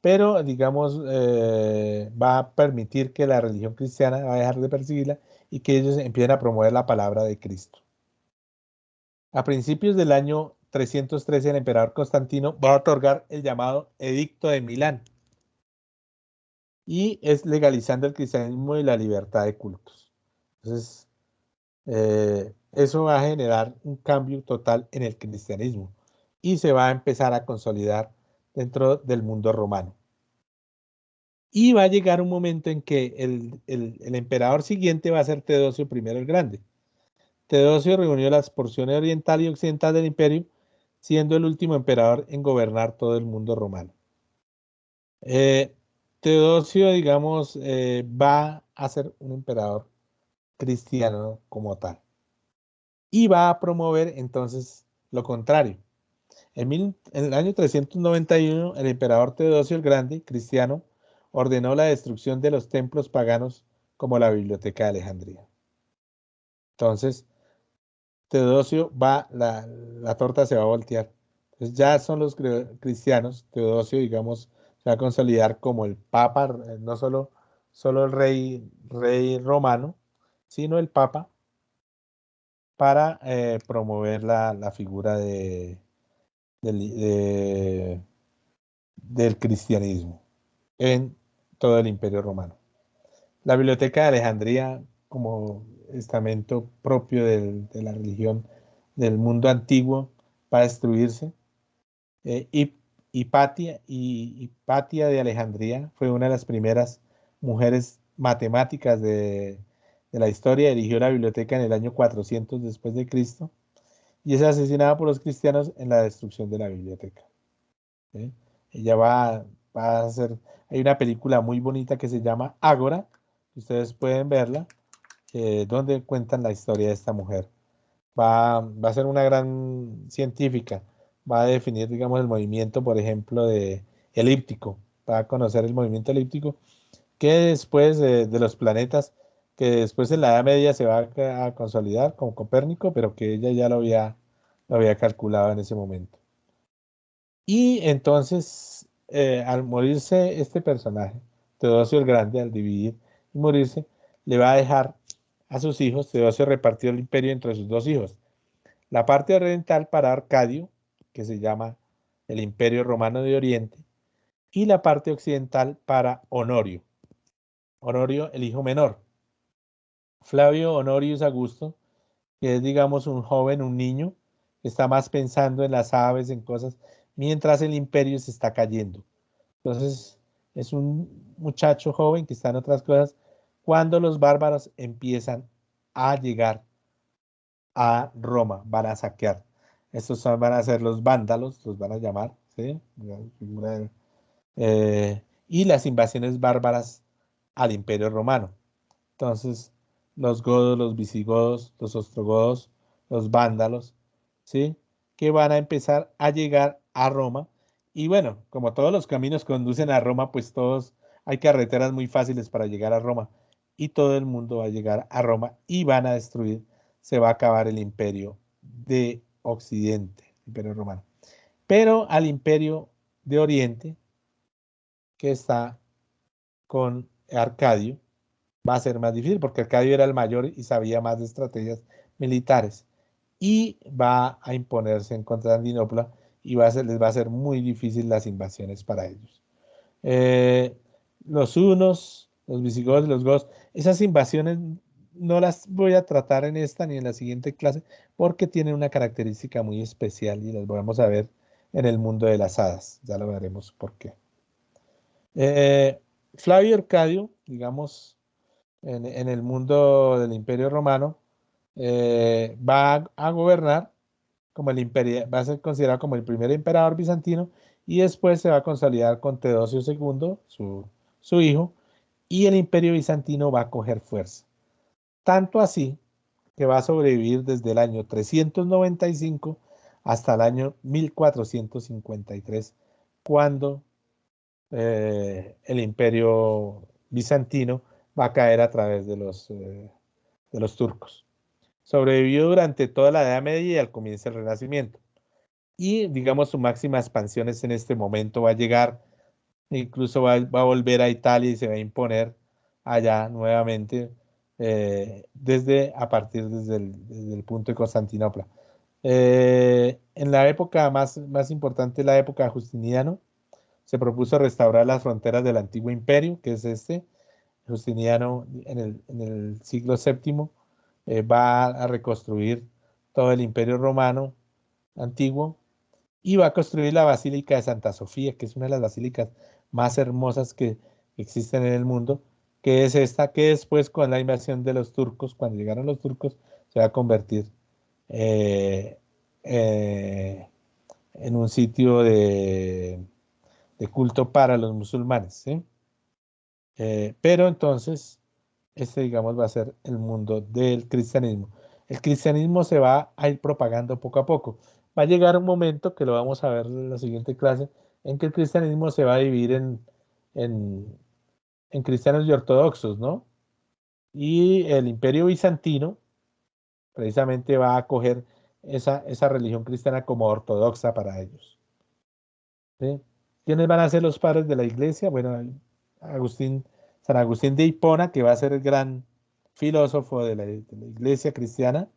Pero, digamos, va a permitir que la religión cristiana va a dejar de perseguirla y que ellos empiecen a promover la palabra de Cristo. A principios del año 313, el emperador Constantino va a otorgar el llamado Edicto de Milán y es legalizando el cristianismo y la libertad de cultos. Entonces, eso va a generar un cambio total en el cristianismo y se va a empezar a consolidar dentro del mundo romano. Y va a llegar un momento en que el emperador siguiente va a ser Teodosio I el Grande. Teodosio reunió las porciones oriental y occidental del imperio, siendo el último emperador en gobernar todo el mundo romano. Teodosio, digamos, va a ser un emperador cristiano como tal. Y va a promover entonces lo contrario. En el año 391, el emperador Teodosio el Grande, cristiano, ordenó la destrucción de los templos paganos como la Biblioteca de Alejandría. Entonces, Teodosio la torta se va a voltear. Entonces, ya son los cristianos, Teodosio, digamos, se va a consolidar como el Papa, no solo el rey romano, sino el Papa, para promover la figura del cristianismo en todo el Imperio Romano. La Biblioteca de Alejandría, como estamento propio de la religión del mundo antiguo, va a destruirse. Y Hipatia de Alejandría fue una de las primeras mujeres matemáticas de la historia. Dirigió la biblioteca en el año 400 después de Cristo y es asesinada por los cristianos en la destrucción de la biblioteca. ¿Sí? Ella va a hacer, hay una película muy bonita que se llama Ágora, ustedes pueden verla, donde cuentan la historia de esta mujer. Va a ser una gran científica, va a definir, digamos, el movimiento, por ejemplo, elíptico, va a conocer el movimiento elíptico, que después de los planetas, que después en la Edad Media se va a consolidar con Copérnico, pero que ella ya lo había calculado en ese momento. Y entonces, al morirse este personaje, Teodosio el Grande, al dividir y morirse, le va a dejar a sus hijos. Teodosio repartió el imperio entre sus dos hijos. La parte oriental para Arcadio, que se llama el Imperio Romano de Oriente, y la parte occidental para Honorio. Honorio, el hijo menor. Flavio Honorius Augusto, que es, digamos, un joven, un niño, que está más pensando en las aves, en cosas, mientras el imperio se está cayendo. Entonces, es un muchacho joven que está en otras cosas cuando los bárbaros empiezan a llegar a Roma, van a saquear. Estos van a ser los vándalos, los van a llamar, ¿sí? Y las invasiones bárbaras al Imperio Romano. Entonces, los godos, los visigodos, los ostrogodos, los vándalos, ¿sí? Que van a empezar a llegar a Roma. Y bueno, como todos los caminos conducen a Roma, pues todos hay carreteras muy fáciles para llegar a Roma. Y todo el mundo va a llegar a Roma y van a destruir, se va a acabar el imperio de Occidente, el imperio romano. Pero al imperio de Oriente, que está con Arcadio, va a ser más difícil porque Arcadio era el mayor y sabía más de estrategias militares y va a imponerse en Constantinopla y les va a ser muy difícil las invasiones para ellos. Eh, los hunos, los visigodos y los godos, esas invasiones no las voy a tratar en esta ni en la siguiente clase porque tienen una característica muy especial y las vamos a ver en el mundo de las hadas. Ya lo veremos por qué. Flavio Arcadio, digamos, en el mundo del Imperio Romano, va a gobernar como va a ser considerado como el primer emperador bizantino y después se va a consolidar con Teodosio II, su hijo, y el Imperio Bizantino va a coger fuerza. Tanto así que va a sobrevivir desde el año 395 hasta el año 1453, cuando el Imperio Bizantino va a caer a través de los turcos. Sobrevivió durante toda la Edad Media y al comienzo del Renacimiento. Y, digamos, su máxima expansión es en este momento, va a llegar, incluso va a volver a Italia y se va a imponer allá nuevamente, desde el punto de Constantinopla. En la época más importante, la época de Justiniano, se propuso restaurar las fronteras del antiguo imperio, que es este. Justiniano en el siglo VII va a reconstruir todo el imperio romano antiguo y va a construir la Basílica de Santa Sofía, que es una de las basílicas más hermosas que existen en el mundo, que es esta que después con la invasión de los turcos, cuando llegaron los turcos, se va a convertir eh, eh, en un sitio de culto para los musulmanes, ¿sí? Pero entonces, este, digamos, va a ser el mundo del cristianismo. El cristianismo se va a ir propagando poco a poco. Va a llegar un momento, que lo vamos a ver en la siguiente clase, en que el cristianismo se va a dividir en, en cristianos y ortodoxos, ¿no? Y el imperio bizantino precisamente va a acoger esa religión cristiana como ortodoxa para ellos, ¿sí? ¿Quiénes van a ser los padres de la iglesia? Bueno, Agustín, San Agustín de Hipona, que va a ser el gran filósofo de la iglesia cristiana,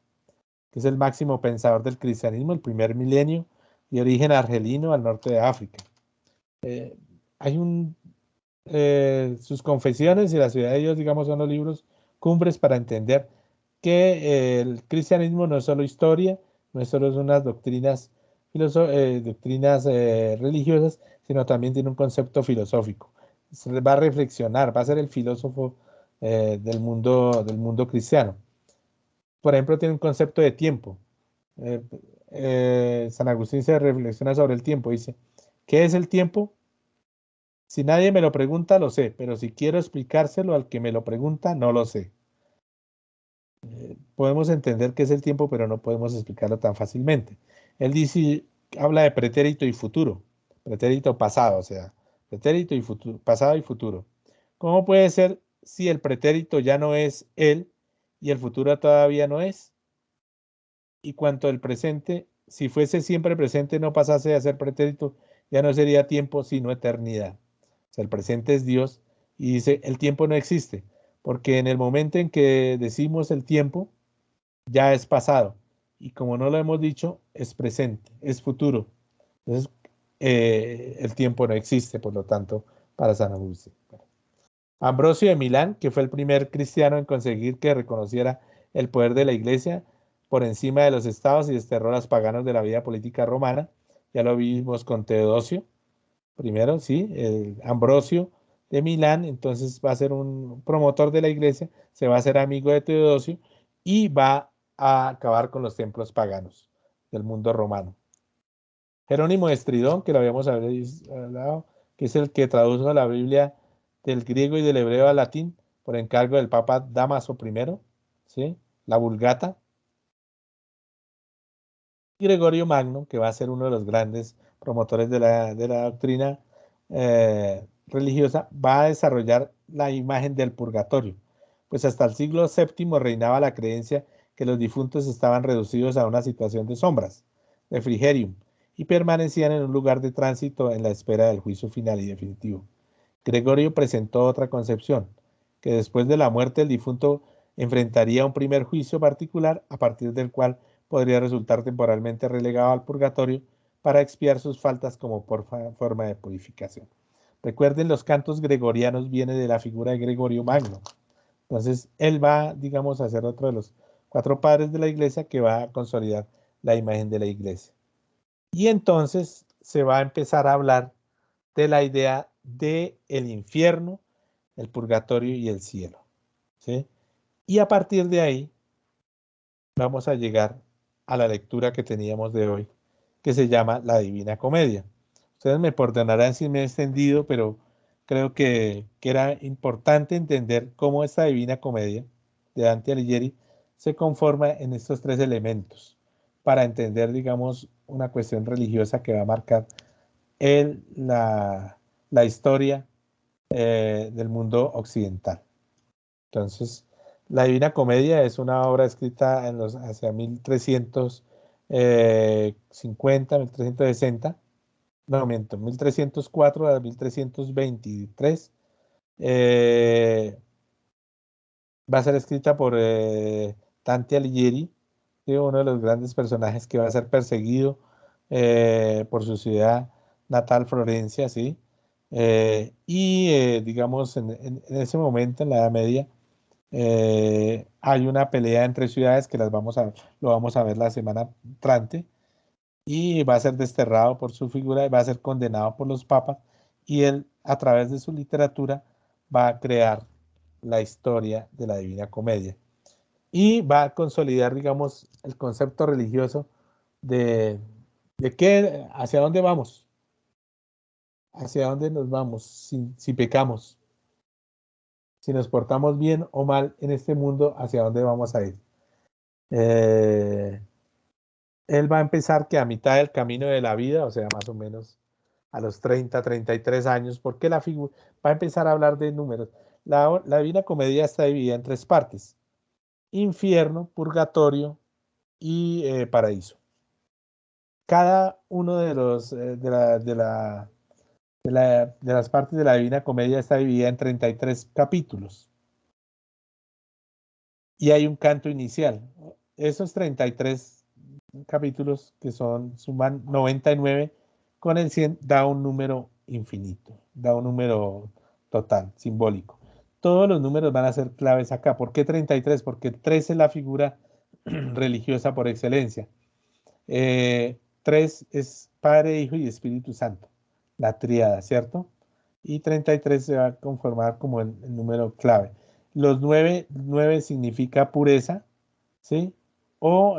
que es el máximo pensador del cristianismo, el primer milenio, de origen argelino al norte de África. Eh, hay sus confesiones y la ciudad de Dios, digamos, son los libros cumbres para entender que el cristianismo no es solo historia, no es solo unas doctrinas religiosas, sino también tiene un concepto filosófico. Se va a reflexionar, va a ser el filósofo del mundo cristiano. Por ejemplo, tiene un concepto de tiempo. Eh, San Agustín se reflexiona sobre el tiempo. Dice, ¿qué es el tiempo? Si nadie me lo pregunta, lo sé, pero si quiero explicárselo al que me lo pregunta, no lo sé. Podemos entender qué es el tiempo, pero no podemos explicarlo tan fácilmente. Él dice, habla de pretérito y futuro, pretérito pasado, o sea, pretérito y futuro, pasado y futuro. ¿Cómo puede ser si el pretérito ya no es él y el futuro todavía no es? Y cuanto al presente, si fuese siempre presente, no pasase a ser pretérito, ya no sería tiempo, sino eternidad. O sea, el presente es Dios y dice, el tiempo no existe, porque en el momento en que decimos el tiempo, ya es pasado. Y como no lo hemos dicho, es presente, es futuro. Entonces, el tiempo no existe, por lo tanto, para San Agustín. Ambrosio de Milán, que fue el primer cristiano en conseguir que reconociera el poder de la iglesia por encima de los estados y desterró a los paganos de la vida política romana. Ya lo vimos con Teodosio, primero, sí, el Ambrosio de Milán, entonces va a ser un promotor de la iglesia, se va a hacer amigo de Teodosio y va a acabar con los templos paganos del mundo romano. Jerónimo de Estridón, que lo habíamos hablado, que es el que tradujo la Biblia del griego y del hebreo al latín por encargo del Papa Dámaso I, ¿sí? La Vulgata. Y Gregorio Magno, que va a ser uno de los grandes promotores de la doctrina religiosa, va a desarrollar la imagen del purgatorio, pues hasta el siglo VII reinaba la creencia que los difuntos estaban reducidos a una situación de sombras, refrigerium, y permanecían en un lugar de tránsito en la espera del juicio final y definitivo. Gregorio presentó otra concepción, que después de la muerte el difunto enfrentaría un primer juicio particular a partir del cual podría resultar temporalmente relegado al purgatorio para expiar sus faltas como por forma de purificación. Recuerden, los cantos gregorianos viene de la figura de Gregorio Magno. Entonces, él va, digamos, a ser otro de los cuatro padres de la iglesia que va a consolidar la imagen de la iglesia. Y entonces se va a empezar a hablar de la idea de el infierno, el purgatorio y el cielo, ¿sí? Y a partir de ahí vamos a llegar a la lectura que teníamos de hoy, que se llama La Divina Comedia. Ustedes me perdonarán si me he extendido, pero creo que era importante entender cómo esta Divina Comedia de Dante Alighieri se conforma en estos tres elementos para entender, digamos, una cuestión religiosa que va a marcar la historia del mundo occidental. Entonces, la Divina Comedia es una obra escrita hacia 1350, 1360, no miento, 1304 a 1323. Eh, Va a ser escrita por Dante Alighieri, ¿sí? Uno de los grandes personajes que va a ser perseguido por su ciudad natal, Florencia, ¿sí? Digamos, en ese momento, en la Edad Media, hay una pelea entre ciudades que lo vamos a ver la semana entrante, y va a ser desterrado por su figura y va a ser condenado por los papas, y él, a través de su literatura, va a crear la historia de la Divina Comedia y va a consolidar, digamos, el concepto religioso de, hacia dónde vamos, hacia dónde nos vamos, si pecamos, si nos portamos bien o mal en este mundo, hacia dónde vamos a ir. Eh, Él va a empezar que a mitad del camino de la vida, o sea, más o menos a los 30, 33 años, porque la figura va a empezar a hablar de números. La Divina Comedia está dividida en tres partes: infierno, purgatorio y paraíso. Cada uno de las partes de la Divina Comedia está dividida en 33 capítulos y hay un canto inicial. Esos 33 capítulos, que suman 99, con el 100 da un número infinito, da un número total, simbólico. Todos los números van a ser claves acá. ¿Por qué 33? Porque 3 es la figura religiosa por excelencia. 3 es Padre, Hijo y Espíritu Santo, la tríada, ¿cierto? Y 33 se va a conformar como el número clave. Los 9 significa pureza, ¿sí? O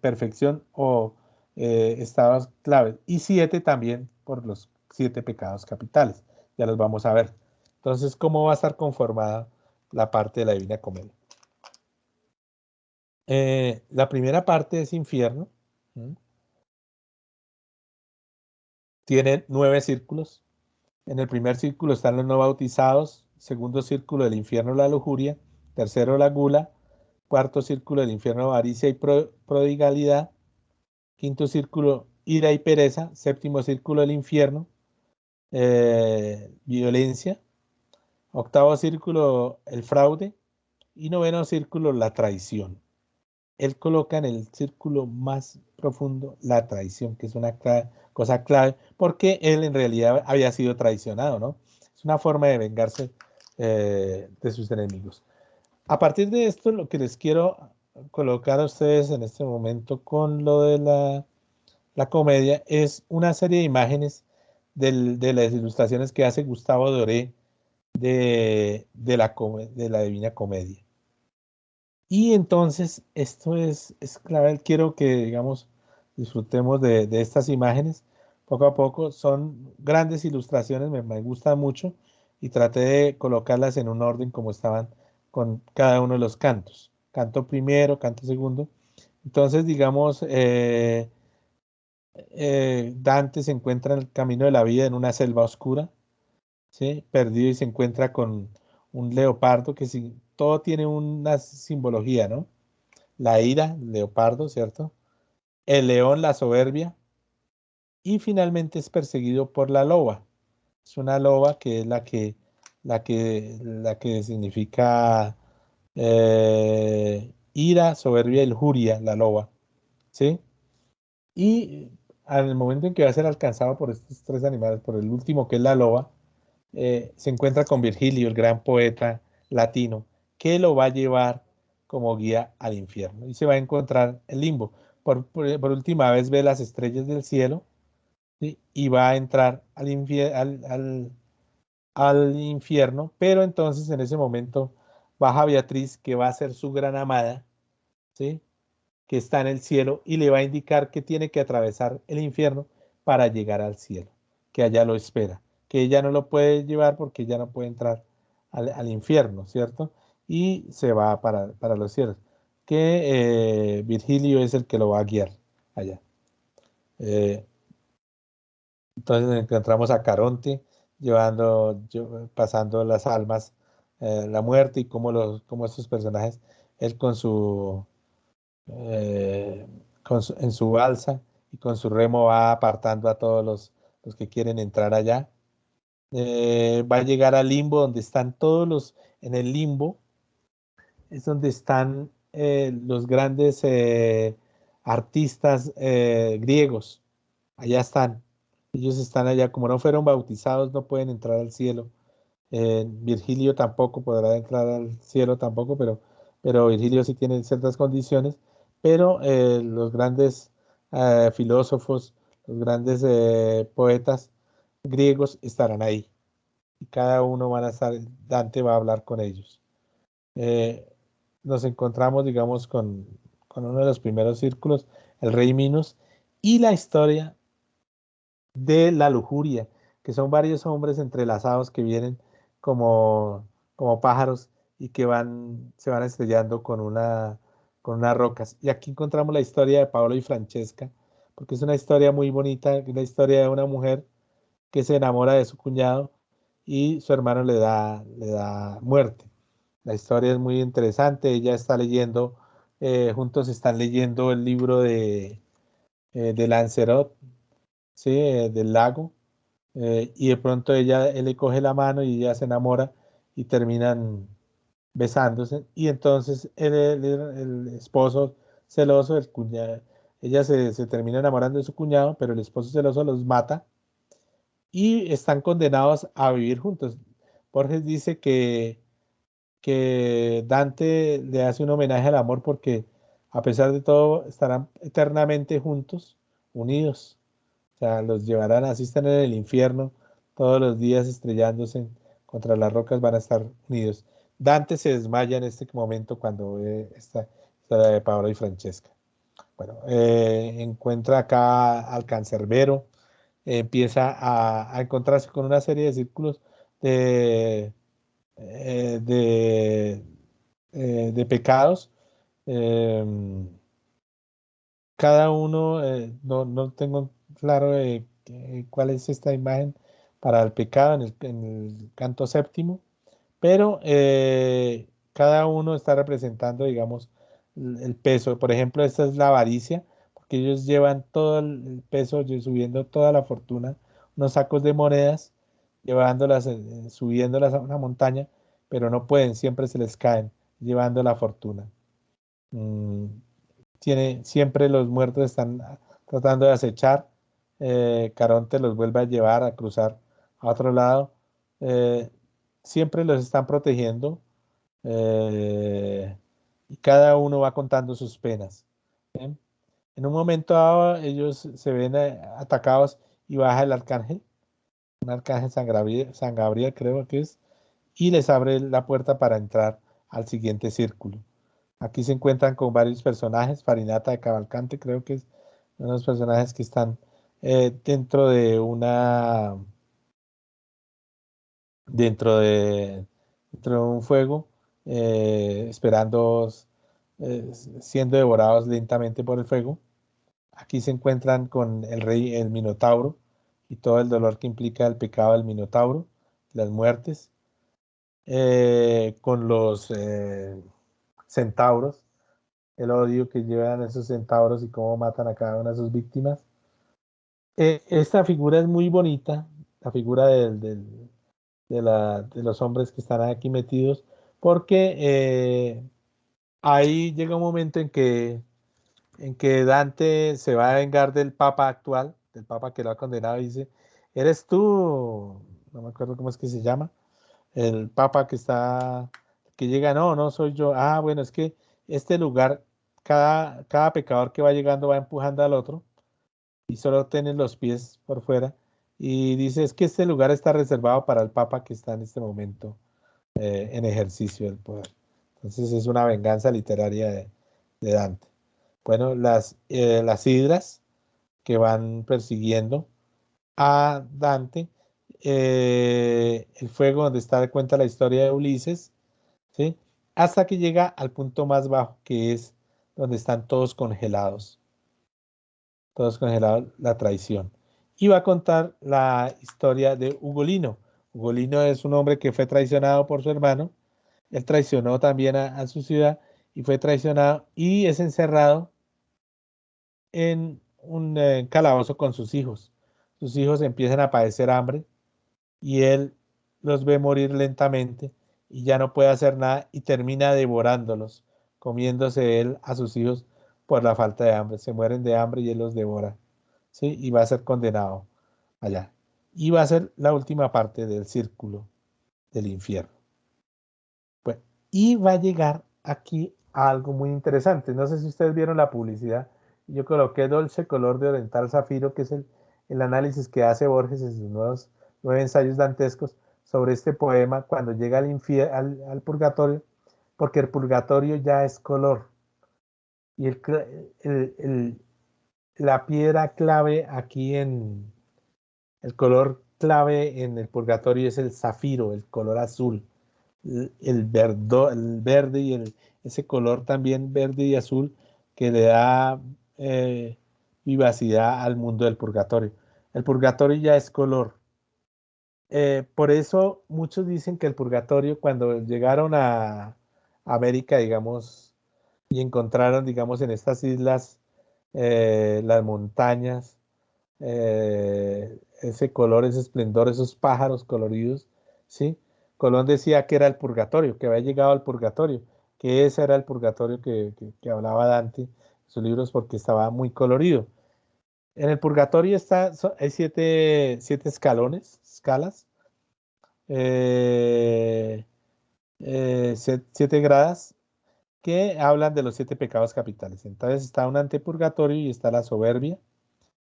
perfección o estados claves. Y 7 también por los 7 pecados capitales. Ya los vamos a ver. Entonces, ¿cómo va a estar conformada la parte de la Divina Comedia? La primera parte es infierno. ¿Mm? Tiene 9 círculos. En el primer círculo están los no bautizados. Segundo círculo, el infierno, la lujuria. Tercero, la gula. Cuarto círculo, el infierno, avaricia y prodigalidad. Quinto círculo, ira y pereza. Séptimo círculo, el infierno, violencia. Octavo círculo, el fraude. Y noveno círculo, la traición. Él coloca en el círculo más profundo la traición, que es una cosa clave, porque él en realidad había sido traicionado, ¿no? Es una forma de vengarse de sus enemigos. A partir de esto, lo que les quiero colocar a ustedes en este momento con lo de la comedia es una serie de imágenes de las ilustraciones que hace Gustavo Doré de la Divina Comedia. Y entonces, esto es clave. Quiero que, digamos, disfrutemos de estas imágenes poco a poco. Son grandes ilustraciones, me gustan mucho, y traté de colocarlas en un orden como estaban con cada uno de los cantos. Canto primero, canto segundo. Entonces, digamos, Dante se encuentra en el camino de la vida en una selva oscura, ¿sí? Perdido, y se encuentra con un leopardo todo tiene una simbología, ¿no? La ira, el leopardo, ¿cierto? El león, la soberbia, y finalmente es perseguido por la loba. Es una loba que es la que significa ira, soberbia y lujuria, la loba, ¿sí? Y al momento en que va a ser alcanzado por estos tres animales, por el último, que es la loba, se encuentra con Virgilio, el gran poeta latino, que lo va a llevar como guía al infierno y se va a encontrar el limbo. Por última vez ve las estrellas del cielo, ¿sí? Y va a entrar al infierno, pero entonces en ese momento baja Beatriz, que va a ser su gran amada, ¿sí? Que está en el cielo, y le va a indicar que tiene que atravesar el infierno para llegar al cielo, que allá lo espera, que ella no lo puede llevar porque ella no puede entrar al infierno, ¿cierto? Y se va para los cielos, que Virgilio es el que lo va a guiar allá. Eh, entonces encontramos a Caronte pasando las almas, la muerte y cómo estos personajes, él eh, en su balsa y con su remo va apartando a todos los que quieren entrar allá. Va a llegar al limbo donde están en el limbo es donde están los grandes artistas griegos. Allá están. Ellos están allá. Como no fueron bautizados, no pueden entrar al cielo. Virgilio tampoco podrá entrar al cielo tampoco, pero Virgilio sí tiene ciertas condiciones. Pero los grandes filósofos, los grandes poetas griegos estarán ahí. Y cada uno van a estar, Dante va a hablar con ellos. Eh, Nos encontramos, digamos, con uno de los primeros círculos, el rey Minos, y la historia de la lujuria, que son varios hombres entrelazados que vienen como pájaros y que se van estrellando con unas rocas. Y aquí encontramos la historia de Paolo y Francesca, porque es una historia muy bonita, la historia de una mujer que se enamora de su cuñado y su hermano le da muerte. La historia es muy interesante. Ella está leyendo, juntos están leyendo el libro de Lancelot, ¿sí? Del lago. Y de pronto él le coge la mano y ella se enamora y terminan besándose. Y entonces el esposo celoso, el cuñado, ella se termina enamorando de su cuñado, pero el esposo celoso los mata y están condenados a vivir juntos. Borges dice que Dante le hace un homenaje al amor porque a pesar de todo estarán eternamente juntos, unidos. O sea, los llevarán, así están en el infierno, todos los días estrellándose contra las rocas, van a estar unidos. Dante se desmaya en este momento cuando ve esta historia de Paolo y Francesca. Bueno, encuentra acá al cancerbero, empieza a encontrarse con una serie de círculos de, eh, de, de pecados. Eh, Cada uno, no tengo claro cuál es esta imagen para el pecado en el canto séptimo, pero cada uno está representando, digamos, el peso. Por ejemplo, esta es la avaricia, porque ellos llevan todo el peso, subiendo toda la fortuna, unos sacos de monedas, llevándolas, subiéndolas a una montaña, pero no pueden, siempre se les caen, llevando la fortuna. Mm, siempre los muertos están tratando de acechar. Caronte los vuelve a llevar a cruzar a otro lado. Eh, Siempre los están protegiendo y cada uno va contando sus penas. ¿Bien? En un momento dado, ellos se ven atacados y baja el arcángel, un arcángel San Gabriel creo que es, y les abre la puerta para entrar al siguiente círculo. Aquí se encuentran con varios personajes, Farinata de Cavalcante, creo que es uno de los personajes que están dentro de dentro de, dentro de un fuego, esperando, eh, siendo devorados lentamente por el fuego. Aquí se encuentran con el rey, el Minotauro, y todo el dolor que implica el pecado del Minotauro, las muertes, con los centauros, el odio que llevan esos centauros y cómo matan a cada una de sus víctimas. Esta figura es muy bonita, la figura de los hombres que están aquí metidos, porque ahí llega un momento en que Dante se va a vengar del papa actual, del papa que lo ha condenado, y dice, ¿eres tú? No me acuerdo cómo es que se llama, el papa que llega, no, no soy yo. Ah, bueno, es que este lugar, cada pecador que va llegando va empujando al otro y solo tienen los pies por fuera. Y dice, es que este lugar está reservado para el papa que está en este momento en ejercicio del poder. Entonces es una venganza literaria de Dante. Bueno, las hidras que van persiguiendo. a Dante el fuego donde está de cuenta la historia de Ulises, ¿sí? Hasta que llega al punto más bajo, que es donde están todos congelados, la traición. Y va a contar la historia de Ugolino. Ugolino es un hombre que fue traicionado por su hermano. Él traicionó también a su ciudad y fue traicionado y es encerrado en un calabozo con sus hijos. Sus hijos empiezan a padecer hambre y él los ve morir lentamente y ya no puede hacer nada y termina devorándolos, comiéndose él a sus hijos por la falta de hambre. Se mueren de hambre y él los devora, ¿sí? Y va a ser condenado allá. Y va a ser la última parte del círculo del infierno. Bueno, y va a llegar aquí a algo muy interesante. No sé si ustedes vieron la publicidad. Yo coloqué Dolce Color de Oriental Zafiro, que es el análisis que hace Borges en sus nueve ensayos dantescos sobre este poema cuando llega al purgatorio, porque el purgatorio ya es color. Y el- el- la piedra clave aquí el color clave en el purgatorio es el zafiro, el color azul. El verde y ese color también verde y azul que le da eh, vivacidad al mundo del purgatorio. El purgatorio ya es color. Por eso muchos dicen que el purgatorio, cuando llegaron a América, digamos, y encontraron, digamos, en estas islas las montañas, ese color, ese esplendor, esos pájaros coloridos, ¿sí? Colón decía que era el purgatorio, que había llegado al purgatorio, que ese era el purgatorio que hablaba Dante en sus libros porque estaba muy colorido. En el purgatorio hay siete escalas, eh, siete gradas que hablan de los siete pecados capitales. Entonces está un antepurgatorio y está la soberbia,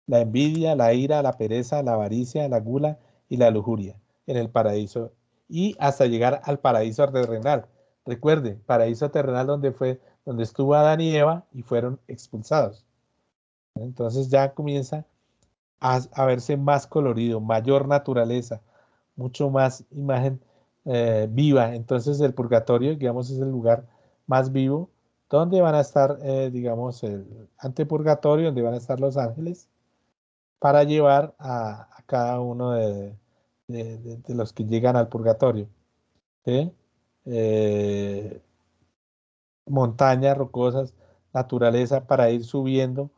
la envidia, la ira, la pereza, la avaricia, la gula y la lujuria en el paraíso y hasta llegar al paraíso terrenal. Recuerde, paraíso terrenal donde estuvo Adán y Eva y fueron expulsados. Entonces ya comienza a verse más colorido, mayor naturaleza, mucho más imagen viva. Entonces el purgatorio, digamos, es el lugar más vivo donde van a estar, digamos, el antepurgatorio, donde van a estar los ángeles para llevar a cada uno de los que llegan al purgatorio. ¿Sí? Eh, Montañas rocosas, naturaleza para ir subiendo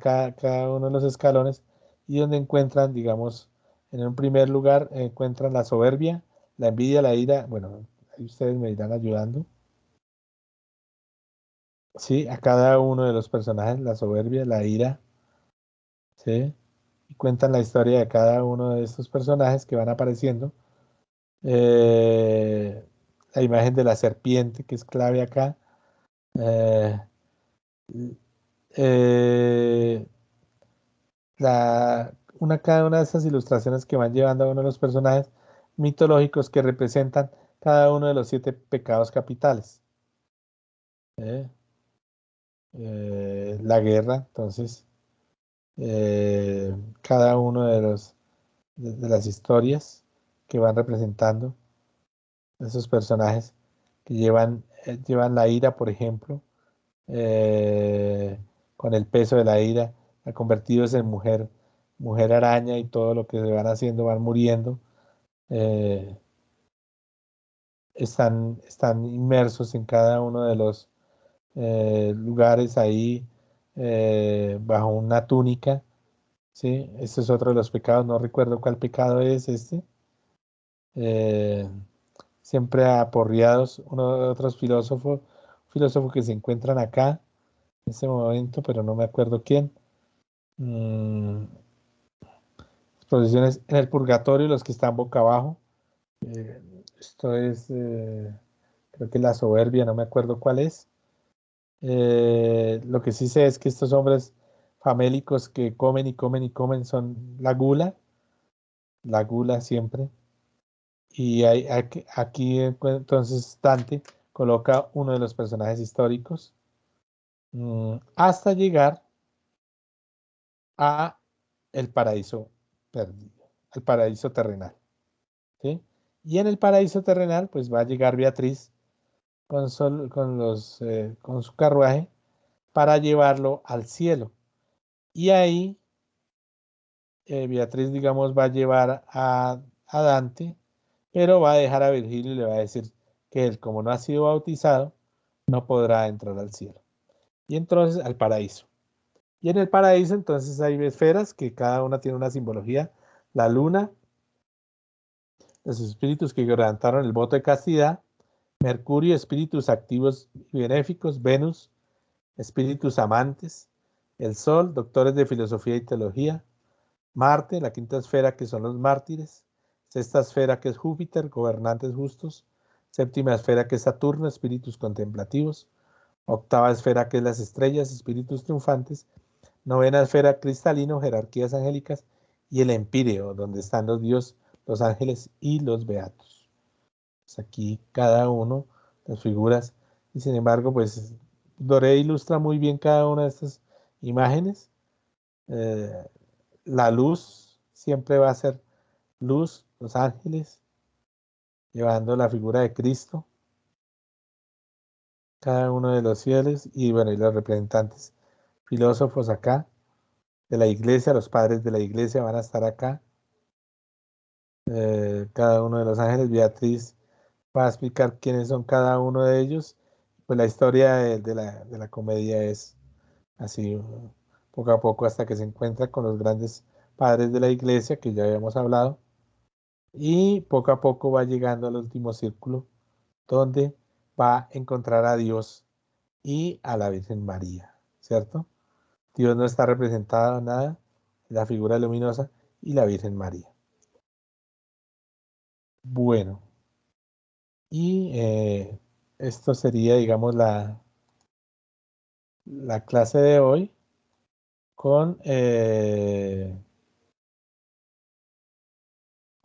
cada uno de los escalones y donde encuentran, digamos, en un primer lugar encuentran la soberbia, la envidia, la ira. Bueno, ahí ustedes me irán ayudando. Sí, a cada uno de los personajes, la soberbia, la ira, ¿sí? Y cuentan la historia de cada uno de estos personajes que van apareciendo. Eh, la imagen de la serpiente, que es clave acá. Eh, eh, cada una de esas ilustraciones que van llevando a uno de los personajes mitológicos que representan cada uno de los siete pecados capitales. ¿Eh? La guerra, entonces, cada uno de las historias que van representando esos personajes que llevan la ira, por ejemplo, eh, con el peso de la ira, convertidos en mujer araña y todo lo que se van haciendo, van muriendo, eh, están inmersos en cada uno de los lugares ahí bajo una túnica, ¿sí? Este es otro de los pecados, no recuerdo cuál pecado es este. eh, Siempre aporreados, uno de otros filósofos que se encuentran acá en ese momento, pero no me acuerdo quién. Mm, Posiciones en el purgatorio, los que están boca abajo. Eh, Esto es, creo que la soberbia, no me acuerdo cuál es. Lo que sí sé es que estos hombres famélicos que comen y comen y comen son la gula siempre. Y aquí entonces Dante coloca uno de los personajes históricos hasta llegar a el paraíso perdido, al paraíso terrenal, ¿sí? Y en el paraíso terrenal, pues va a llegar Beatriz con su carruaje para llevarlo al cielo. Y ahí Beatriz, digamos, va a llevar a Dante, pero va a dejar a Virgilio y le va a decir que él, como no ha sido bautizado, no podrá entrar al cielo. Y entonces al paraíso. Y en el paraíso entonces hay esferas que cada una tiene una simbología. La luna, los espíritus que quebrantaron el voto de castidad. Mercurio, espíritus activos y benéficos. Venus, espíritus amantes. El Sol, doctores de filosofía y teología. Marte, la quinta esfera que son los mártires. Sexta esfera que es Júpiter, gobernantes justos. Séptima esfera que es Saturno, espíritus contemplativos. Octava esfera que es las estrellas, espíritus triunfantes. Novena esfera cristalino, jerarquías angélicas. Y el empíreo, donde están los dioses, los ángeles y los beatos. Pues aquí cada uno, las figuras. Y sin embargo, pues Doré ilustra muy bien cada una de estas imágenes. Eh, la luz siempre va a ser luz, los ángeles, llevando la figura de Cristo, cada uno de los fieles, y bueno, y los representantes filósofos acá, de la iglesia, los padres de la iglesia van a estar acá, cada uno de los ángeles. Beatriz va a explicar quiénes son cada uno de ellos. Pues la historia de la comedia es así, poco a poco, hasta que se encuentra con los grandes padres de la iglesia, que ya habíamos hablado, y poco a poco va llegando al último círculo, donde va a encontrar a Dios y a la Virgen María, ¿cierto? Dios no está representado en nada, la figura luminosa y la Virgen María. Bueno, y esto sería, digamos, la clase de hoy con